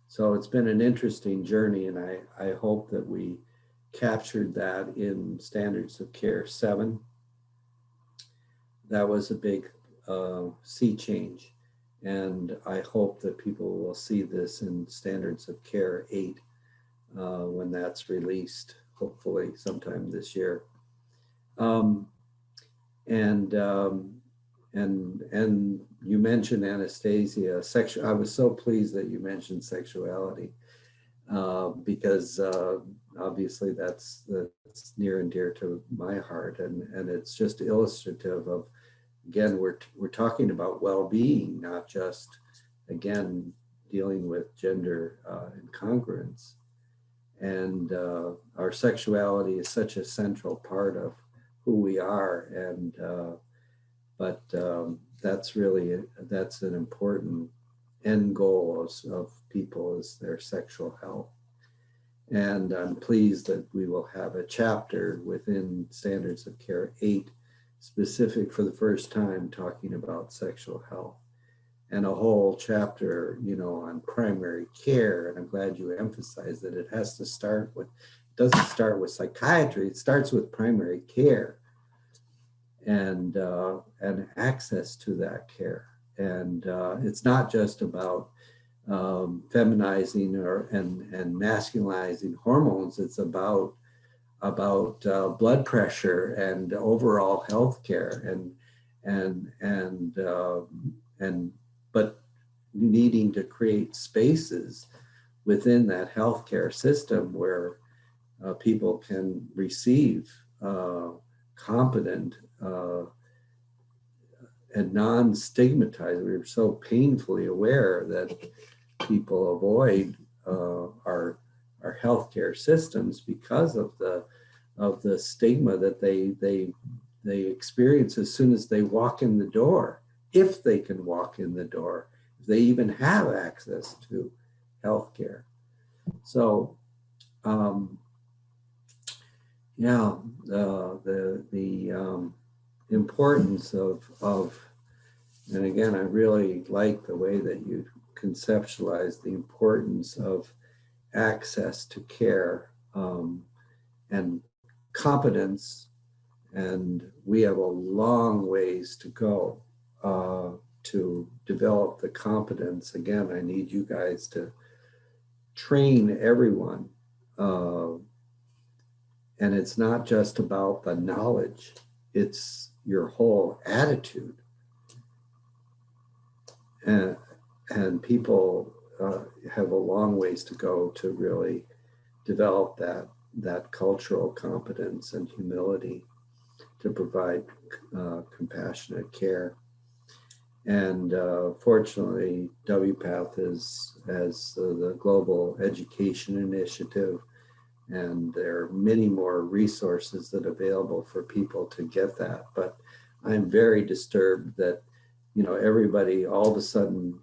so it's been an interesting journey, and I hope that we captured that in Standards of Care 7. That was a big sea change, and I hope that people will see this in Standards of Care 8 when that's released, hopefully sometime this year. And you mentioned, Anastasia, I was so pleased that you mentioned sexuality, because obviously that's near and dear to my heart, and it's just illustrative of, again, we're talking about well-being, not just, again, dealing with gender incongruence. And our sexuality is such a central part of who we are, and but that's an important end goal of people, is their sexual health. And I'm pleased that we will have a chapter within Standards of Care 8 specific for the first time talking about sexual health, and a whole chapter, on primary care. And I'm glad you emphasized that it has to start with, it doesn't start with psychiatry, it starts with primary care and access to that care. And it's not just about feminizing and masculinizing hormones. It's about blood pressure and overall health care, but needing to create spaces within that healthcare system where people can receive competent and non-stigmatized. We're so painfully aware that people avoid our healthcare systems because of the stigma that they experience as soon as they walk in the door, if they can walk in the door, if they even have access to healthcare. So, the importance of, and again, I really like the way that you conceptualize the importance of access to care and competence. And we have a long ways to go to develop the competence. Again, I need you guys to train everyone. And it's not just about the knowledge, it's your whole attitude. And people have a long ways to go to really develop that cultural competence and humility to provide compassionate care. And fortunately, WPATH has the Global Education Initiative, and there are many more resources that are available for people to get that. But I'm very disturbed that, everybody all of a sudden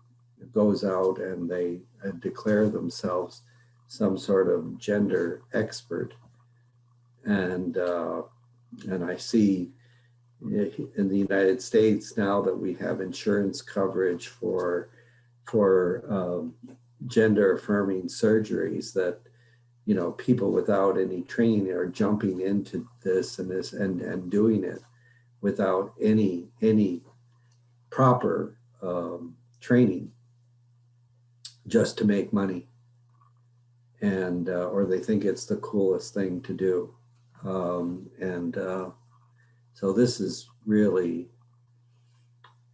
goes out and they declare themselves some sort of gender expert. And I see in the United States now that we have insurance coverage for gender affirming surgeries, that people without any training are jumping into this and doing it without any proper training, just to make money, and or they think it's the coolest thing to do, so this is really,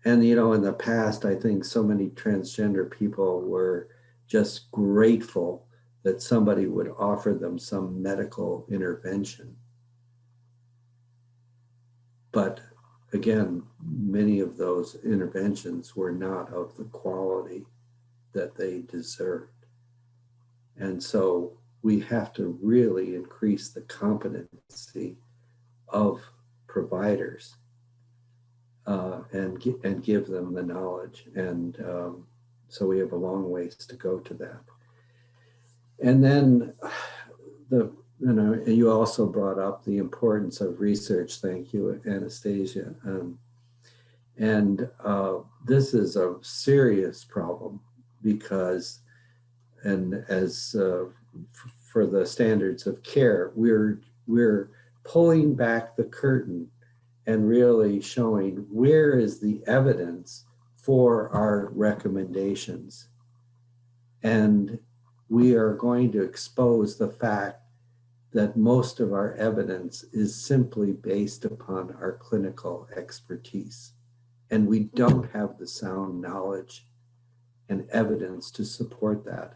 and in the past, I think so many transgender people were just grateful that somebody would offer them some medical intervention. But again, many of those interventions were not of the quality that they deserved. And so we have to really increase the competency of providers and give them the knowledge. And so we have a long ways to go to that. And then you also brought up the importance of research. Thank you, Anastacia. And this is a serious problem because, and as for the standards of care, we're pulling back the curtain and really showing where is the evidence for our recommendations. And we are going to expose the fact that most of our evidence is simply based upon our clinical expertise. And we don't have the sound knowledge and evidence to support that.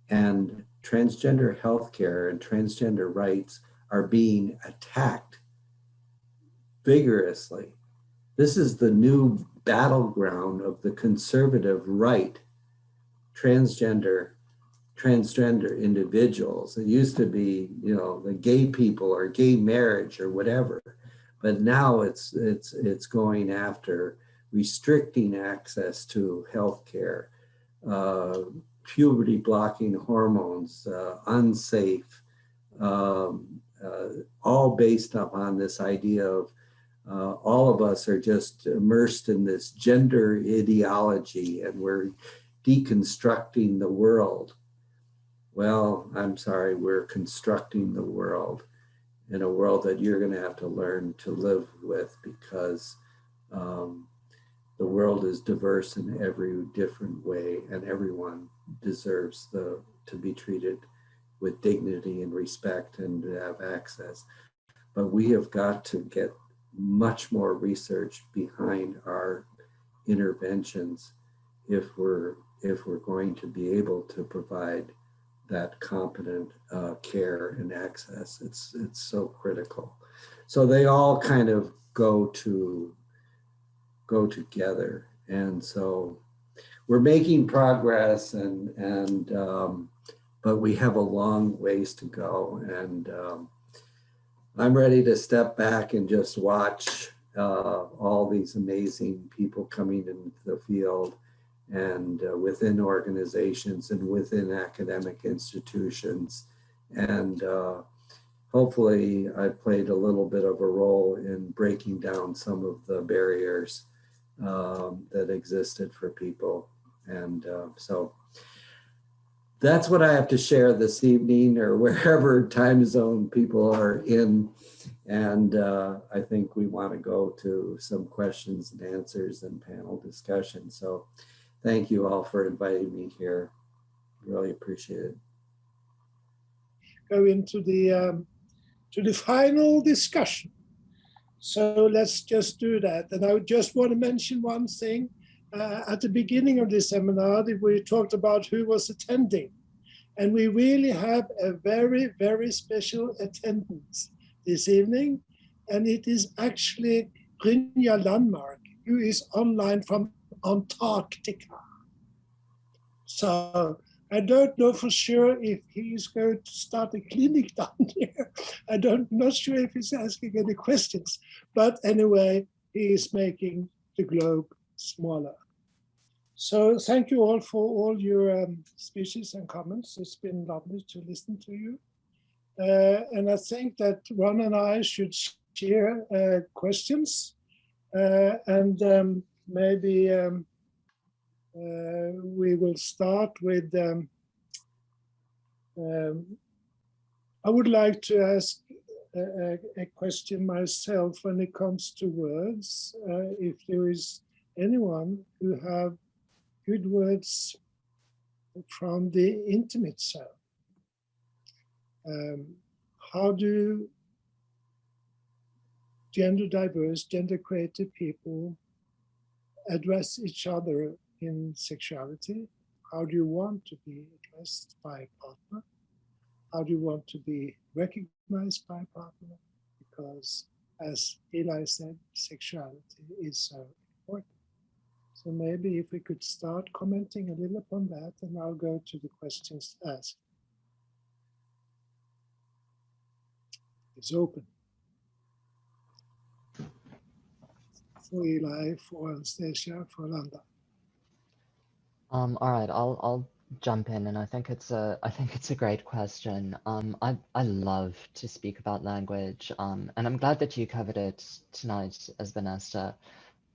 And transgender healthcare and transgender rights are being attacked vigorously. This is the new battleground of the conservative right, transgender individuals. It used to be, the gay people or gay marriage or whatever, but now it's going after restricting access to healthcare, puberty blocking hormones, unsafe, all based upon this idea of all of us are just immersed in this gender ideology and we're deconstructing the world. Well, I'm sorry, we're constructing the world in a world that you're going to have to learn to live with because the world is diverse in every different way and everyone deserves to be treated with dignity and respect and to have access. But we have got to get much more research behind our interventions if we're going to be able to provide that competent care and access. It's so critical. So they all kind of go together. And so we're making progress but we have a long ways to go. And I'm ready to step back and just watch all these amazing people coming into the field and within organizations and within academic institutions. And hopefully I played a little bit of a role in breaking down some of the barriers that existed for people. And so that's what I have to share this evening or wherever time zone people are in. And I think we want to go to some questions and answers and panel discussion. So thank you all for inviting me here. Really appreciate it. Go into the final discussion. So let's just do that. And I just want to mention one thing. At the beginning of the seminar, we talked about who was attending. And we really have a very, very special attendance this evening. And it is actually Brynja Landmark, who is online from Antarctica. So I don't know for sure if he's going to start a clinic down there. Not sure if he's asking any questions, but anyway, he is making the globe smaller. So thank you all for all your speeches and comments. It's been lovely to listen to you. And I think that Ron and I should share questions and maybe we will start with, I would like to ask a question myself when it comes to words. If there is anyone who have good words from the intimate self. How do gender diverse, gender creative people address each other in sexuality? How do you want to be addressed by a partner? How do you want to be recognized by a partner? Because as Eli said, sexuality is so important. So maybe if we could start commenting a little upon that, and I'll go to the questions asked. It's open. For Eli, for Anastacia, for Landa. All right, I'll jump in, and I think it's a great question. I love to speak about language, and I'm glad that you covered it tonight as Benestad.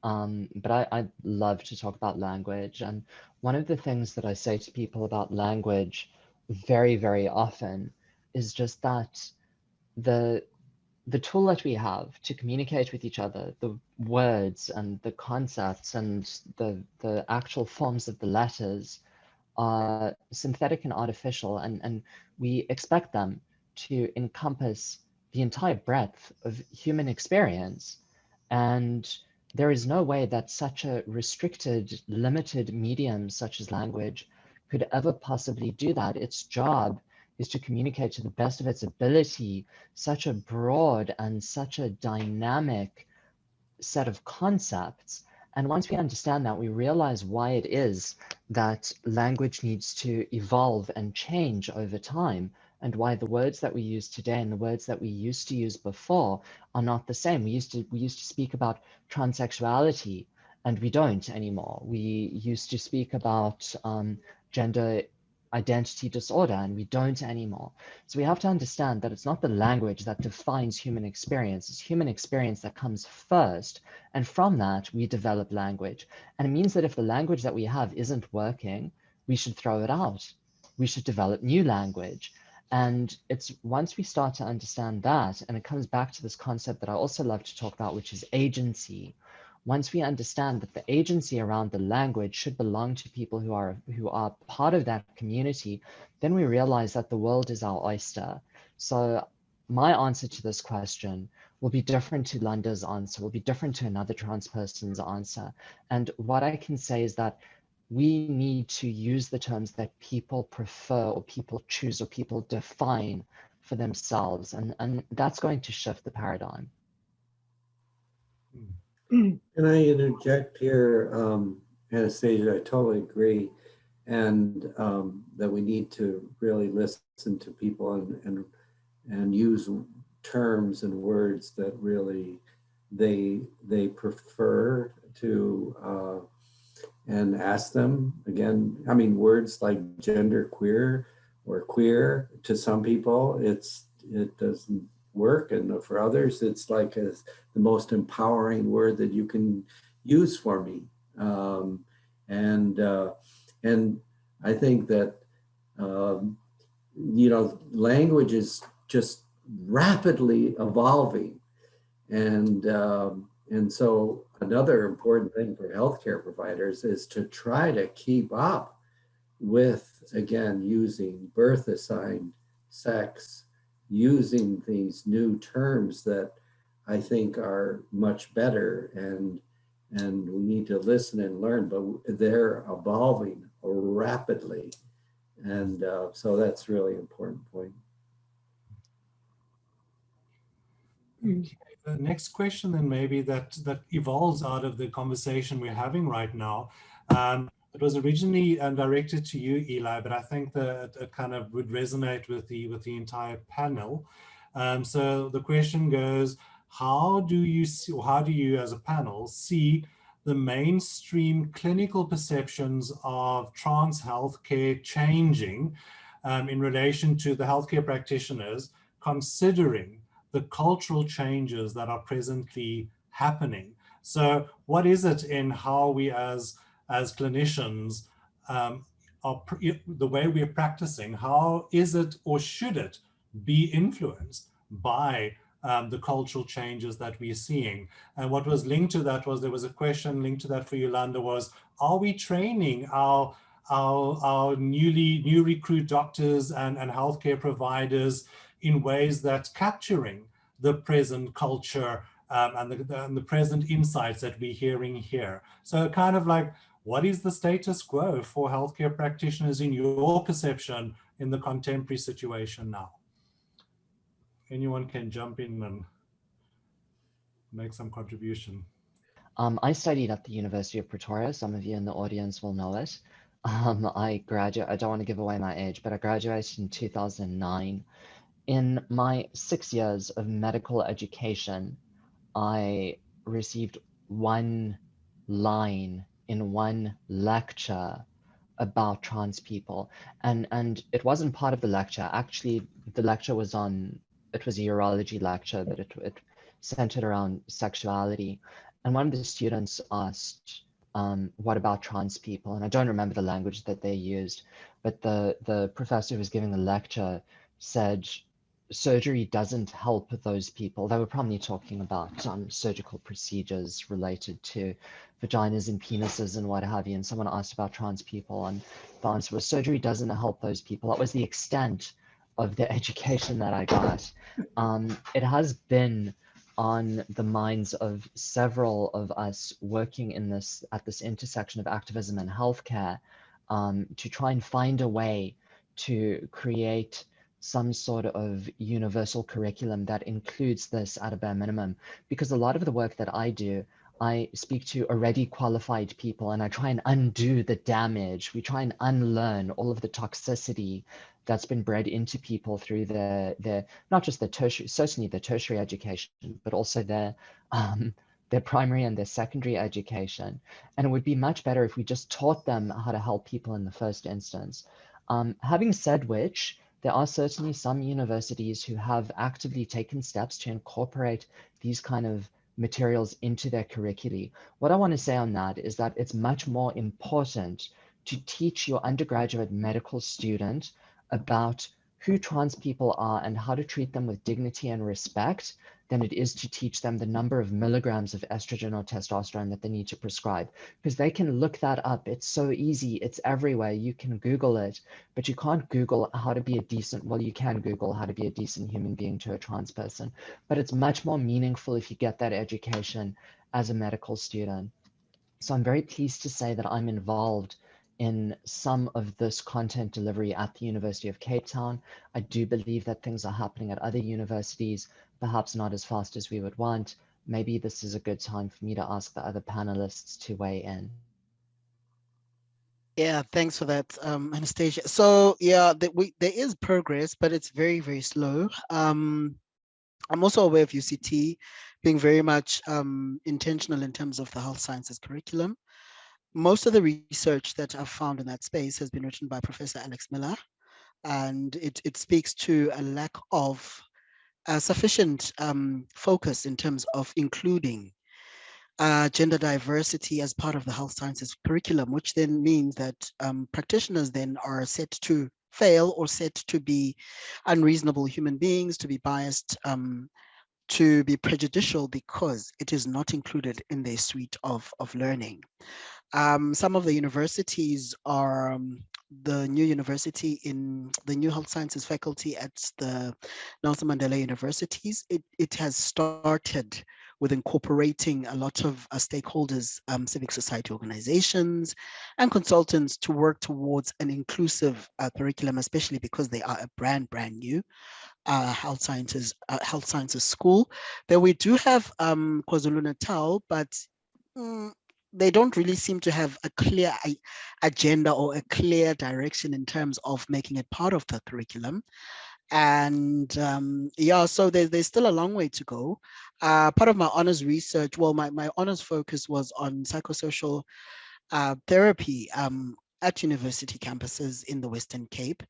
But I love to talk about language, and one of the things that I say to people about language very, very often is just that the tool that we have to communicate with each other, the words and the concepts and the actual forms of the letters are synthetic and artificial, and we expect them to encompass the entire breadth of human experience. And there is no way that such a restricted, limited medium such as language could ever possibly do that. Its job is to communicate to the best of its ability such a broad and such a dynamic set of concepts. And once we understand that, we realize why it is that language needs to evolve and change over time, and why the words that we use today and the words that we used to use before are not the same. We used to speak about transsexuality, and we don't anymore. We used to speak about gender identity disorder, and we don't anymore. So we have to understand that it's not the language that defines human experience, it's human experience that comes first, and from that we develop language. And it means that if the language that we have isn't working, we should throw it out. We should develop new language. And it's once we start to understand that, and it comes back to this concept that I also love to talk about, which is agency. Once we understand that the agency around the language should belong to people who are part of that community, then we realize that the world is our oyster. So my answer to this question will be different to Landa's answer, will be different to another trans person's answer. And what I can say is that we need to use the terms that people prefer or people choose or people define for themselves. And that's going to shift the paradigm. Can I interject here, Anastacia? I totally agree, and that we need to really listen to people and use terms and words that really they prefer to, and ask them again. I mean, words like gender queer or queer, to some people it doesn't work, and for others it's like the most empowering word that you can use for me. And I think that language is just rapidly evolving, and so another important thing for healthcare providers is to try to keep up with, again, using birth assigned sex, using these new terms that I think are much better, and we need to listen and learn, but they're evolving rapidly. And so that's really an important point. Okay, the next question then maybe that evolves out of the conversation we're having right now. It was originally directed to you, Eli, but I think that it kind of would resonate with the entire panel. So the question goes, how do you see, or how do you as a panel see the mainstream clinical perceptions of trans healthcare changing in relation to the healthcare practitioners, considering the cultural changes that are presently happening? So what is it in how we as clinicians the way we're practicing, how is it or should it be influenced by the cultural changes that we're seeing? And what was linked to that was, there was a question linked to that for Yolanda, was, are we training our new recruit doctors and healthcare providers in ways that's capturing the present culture and the present insights that we're hearing here? So kind of like, what is the status quo for healthcare practitioners in your perception in the contemporary situation now? Anyone can jump in and make some contribution. I studied at the University of Pretoria. Some of you in the audience will know it. I don't want to give away my age, but I graduated in 2009. In my 6 years of medical education, I received one line in one lecture about trans people. And it wasn't part of the lecture. Actually, the lecture was it was a urology lecture, but it centered around sexuality. And one of the students asked, what about trans people? And I don't remember the language that they used, but the professor who was giving the lecture said, surgery doesn't help those people. They were probably talking about surgical procedures related to vaginas and penises and what have you. And someone asked about trans people, and the answer was surgery doesn't help those people. That was the extent of the education that I got. It has been on the minds of several of us working in at this intersection of activism and healthcare, to try and find a way to create some sort of universal curriculum that includes this at a bare minimum. Because a lot of the work that I do, I speak to already qualified people and I try and undo the damage. We try and unlearn all of the toxicity that's been bred into people through their not just the tertiary, certainly the tertiary education, but also their primary and their secondary education. And it would be much better if we just taught them how to help people in the first instance. Having said which, there are certainly some universities who have actively taken steps to incorporate these kind of materials into their curricula. What I want to say on that is that it's much more important to teach your undergraduate medical student about who trans people are and how to treat them with dignity and respect than it is to teach them the number of milligrams of estrogen or testosterone that they need to prescribe, because they can look that up. It's so easy. It's everywhere. You can Google it, but you can't Google how to be a decent, well, you can Google how to be a decent human being to a trans person, but it's much more meaningful if you get that education as a medical student. So I'm very pleased to say that I'm involved in some of this content delivery at the University of Cape Town. I do believe that things are happening at other universities, perhaps not as fast as we would want. Maybe this is a good time for me to ask the other panelists to weigh in. Yeah, thanks for that, Anastacia. So yeah, there is progress, but it's very, very slow. I'm also aware of UCT being very much intentional in terms of the health sciences curriculum. Most of the research that I've found in that space has been written by Professor Alex Miller, and it speaks to a lack of sufficient focus in terms of including gender diversity as part of the health sciences curriculum, which then means that practitioners then are set to fail or set to be unreasonable human beings, to be biased, to be prejudicial because it is not included in their suite of learning. Some of the universities are the new university in the new health sciences faculty at the Nelson Mandela universities. It has started with incorporating a lot of stakeholders, civic society organizations and consultants to work towards an inclusive curriculum, especially because they are a brand new health sciences school. Then we do have KwaZulu-Natal, but they don't really seem to have a clear agenda or a clear direction in terms of making it part of the curriculum. And yeah, so there's still a long way to go. Part of my honors research, well, my honors focus was on psychosocial therapy at university campuses in the Western Cape.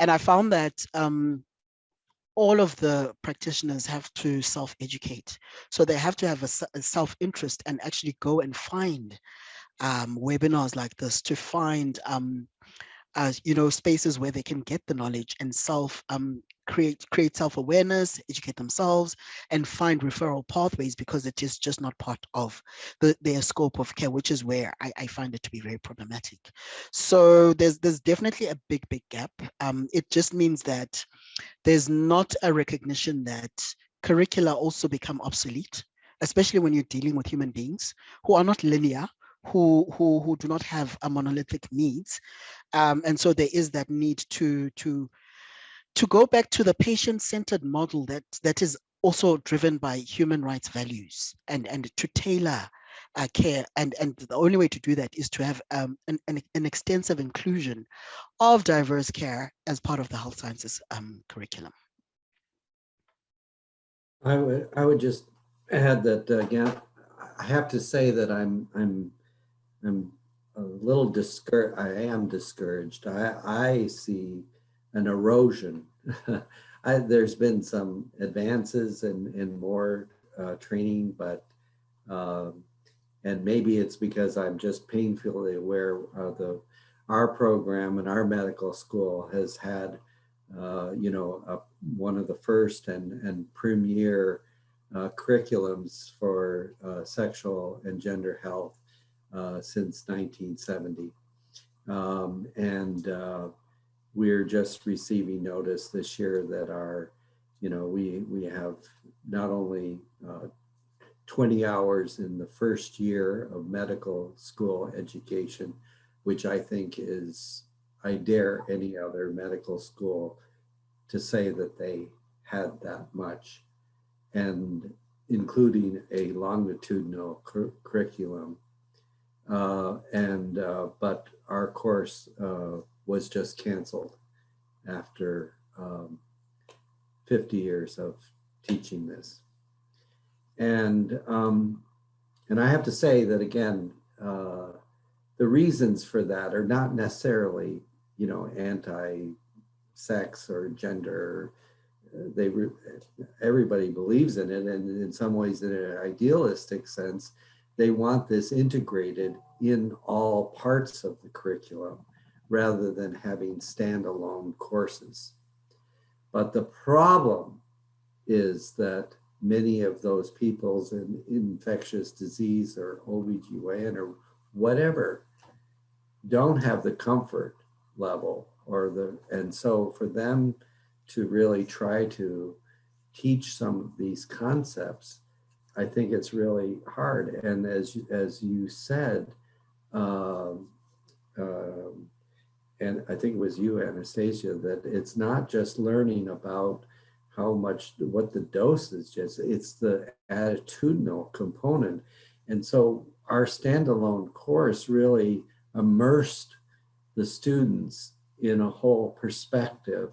And I found that all of the practitioners have to self-educate. So they have to have a self-interest and actually go and find webinars like this, to find spaces where they can get the knowledge and create self-awareness, educate themselves, and find referral pathways, because it is just not part of their scope of care, which is where I find it to be very problematic. So there's definitely a big gap. It just means that there's not a recognition that curricula also become obsolete, especially when you're dealing with human beings who are not linear, who do not have a monolithic needs. And so there is that need to go back to the patient-centered model that is also driven by human rights values, and to tailor care, and the only way to do that is to have an extensive inclusion of diverse care as part of the health sciences curriculum. I would just add that again, I have to say that I'm a little discouraged. I am discouraged. I see an erosion. There's been some advances in more training, but and maybe it's because I'm just painfully aware our program and our medical school has had one of the first and premier curriculums for sexual and gender health since 1970. We're just receiving notice this year that we have not only 20 hours in the first year of medical school education, which I think I dare any other medical school to say that they had that much, and including a longitudinal curriculum. But our course was just canceled after 50 years of teaching this. And I have to say that again, the reasons for that are not necessarily, anti-sex or gender. Everybody believes in it, and in some ways, in an idealistic sense, they want this integrated in all parts of the curriculum rather than having standalone courses. But the problem is that many of those people's in infectious disease or OBGYN or whatever don't have the comfort level and so for them to really try to teach some of these concepts, I think it's really hard. And as you said, and I think it was you, Anastacia, that it's not just learning about what the dosage is, it's the attitudinal component. And so our standalone course really immersed the students in a whole perspective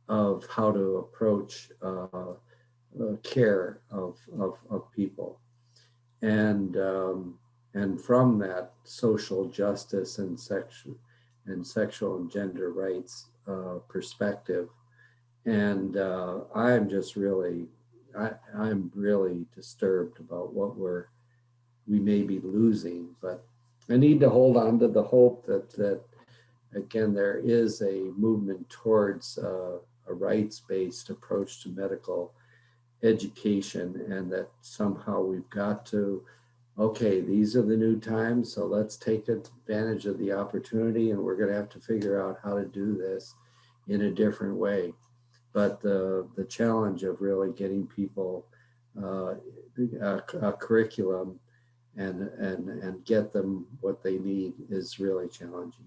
of how to approach care of people. And from that social justice and sexual and gender rights perspective. And I'm just I'm really disturbed about what we may be losing, but I need to hold on to the hope that again, there is a movement towards a rights-based approach to medical education, and that somehow we've got to, okay, these are the new times, so let's take advantage of the opportunity, and we're going to have to figure out how to do this in a different way. But the challenge of really getting people a curriculum and get them what they need is really challenging.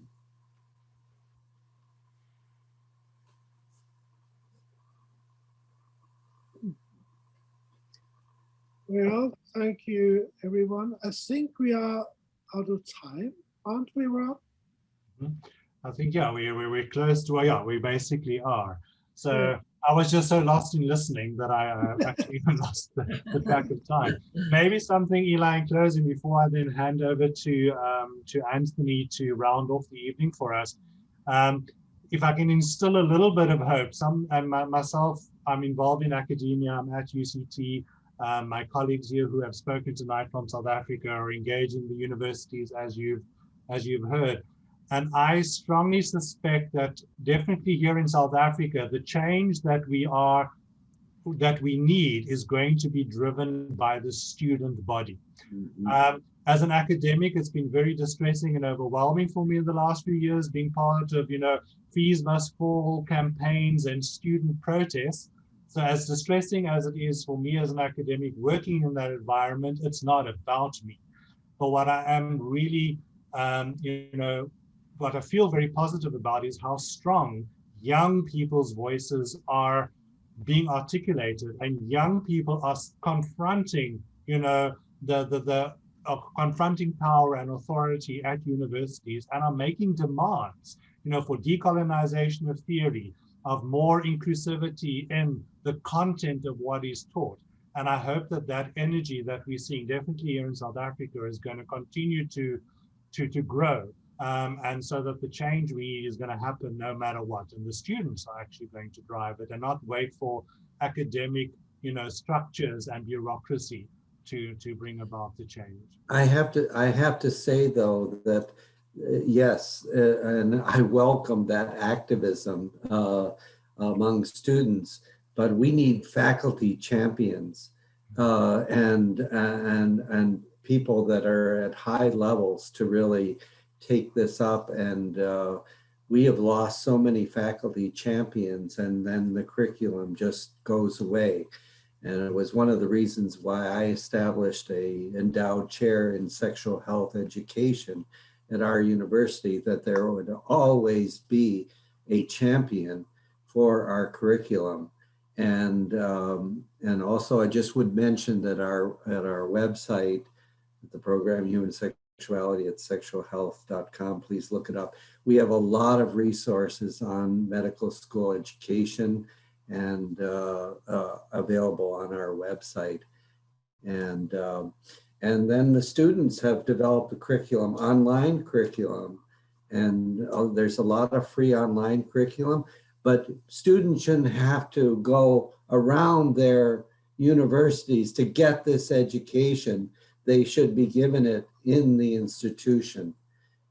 Well, thank you, everyone. I think we are out of time, aren't we, Rob? I think, yeah, we're close to, yeah, we basically are. So I was just so lost in listening that I actually even lost the track of time. Maybe something, Eli, in closing, before I then hand over to Anthony to round off the evening for us. If I can instill a little bit of hope, myself, I'm involved in academia, I'm at UCT. My colleagues here who have spoken tonight from South Africa are engaged in the universities, as you've heard. And I strongly suspect that definitely here in South Africa, the change that we need is going to be driven by the student body. Mm-hmm. As an academic, it's been very distressing and overwhelming for me in the last few years, being part of, fees must fall campaigns and student protests. So as distressing as it is for me as an academic working in that environment, it's not about me. But what I am really, what I feel very positive about is how strong young people's voices are being articulated, and young people are confronting, the confronting power and authority at universities and are making demands, for decolonization of theory, of more inclusivity in the content of what is taught. And I hope that that energy that we're seeing definitely here in South Africa is going to continue to grow. And so that the change we need is going to happen no matter what. And the students are actually going to drive it and not wait for academic, structures and bureaucracy to bring about the change. I have to say though that yes, and I welcome that activism among students, but we need faculty champions and people that are at high levels to really take this up. And we have lost so many faculty champions, and then the curriculum just goes away. And it was one of the reasons why I established a endowed chair in sexual health education at our university, that there would always be a champion for our curriculum. And also I just would mention that at our website, the program Human Sexuality at sexualhealth.com, please look it up. We have a lot of resources on medical school education and available on our website. And then the students have developed a curriculum, online curriculum, and there's a lot of free online curriculum, but students shouldn't have to go around their universities to get this education. They should be given it in the institution.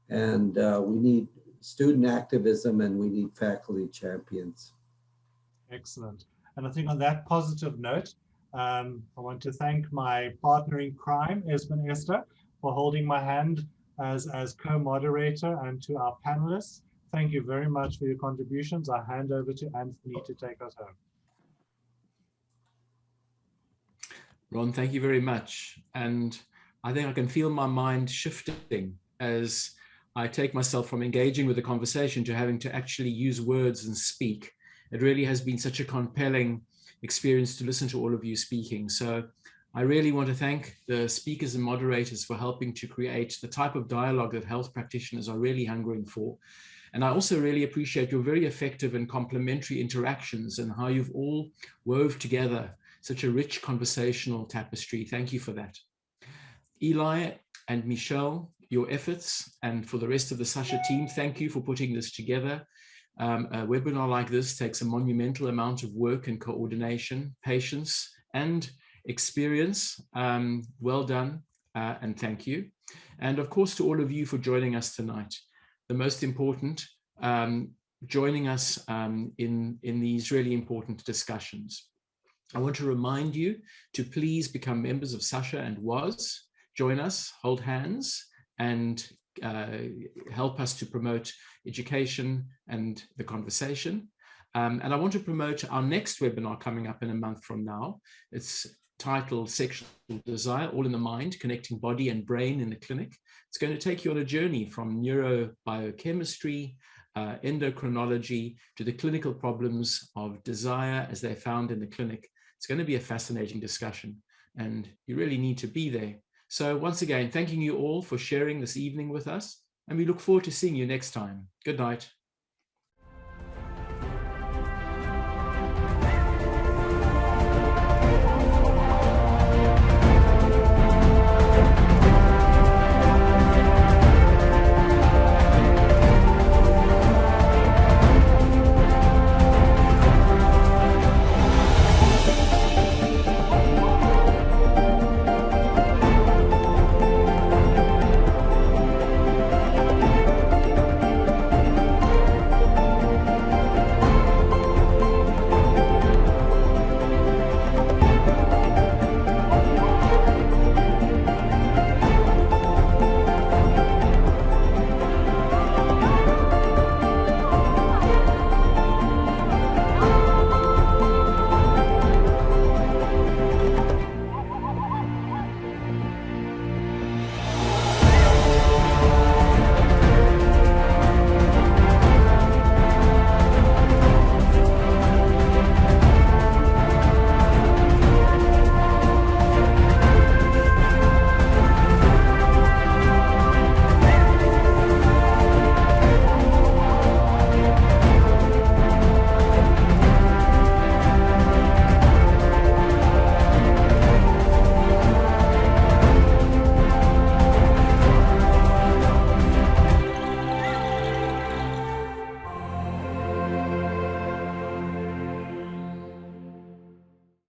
And we need student activism, and we need faculty champions. Excellent. And I think on that positive note, I want to thank my partner in crime, Esben Esther, for holding my hand as co-moderator, and to our panelists. Thank you very much for your contributions. I hand over to Anthony to take us home. Ron, thank you very much. And I think I can feel my mind shifting as I take myself from engaging with the conversation to having to actually use words and speak. It really has been such a compelling experience to listen to all of you speaking. So I really want to thank the speakers and moderators for helping to create the type of dialogue that health practitioners are really hungering for. And I also really appreciate your very effective and complementary interactions and how you've all wove together such a rich conversational tapestry. Thank you for that. Eli and Michelle, your efforts, and for the rest of the Sasha team, thank you for putting this together. A webinar like this takes a monumental amount of work and coordination, patience, and experience. Well done, and thank you. And of course, to all of you for joining us tonight. The most important, joining us in these really important discussions. I want to remind you to please become members of Sasha and WAS. Join us, hold hands, and help us to promote education and the conversation. And I want to promote our next webinar coming up in a month from now. It's titled Sexual Desire, All in the Mind, Connecting Body and Brain in the Clinic. It's going to take you on a journey from neurobiochemistry, endocrinology, to the clinical problems of desire as they're found in the clinic. It's going to be a fascinating discussion, and you really need to be there. So once again, thanking you all for sharing this evening with us, and we look forward to seeing you next time. Good night.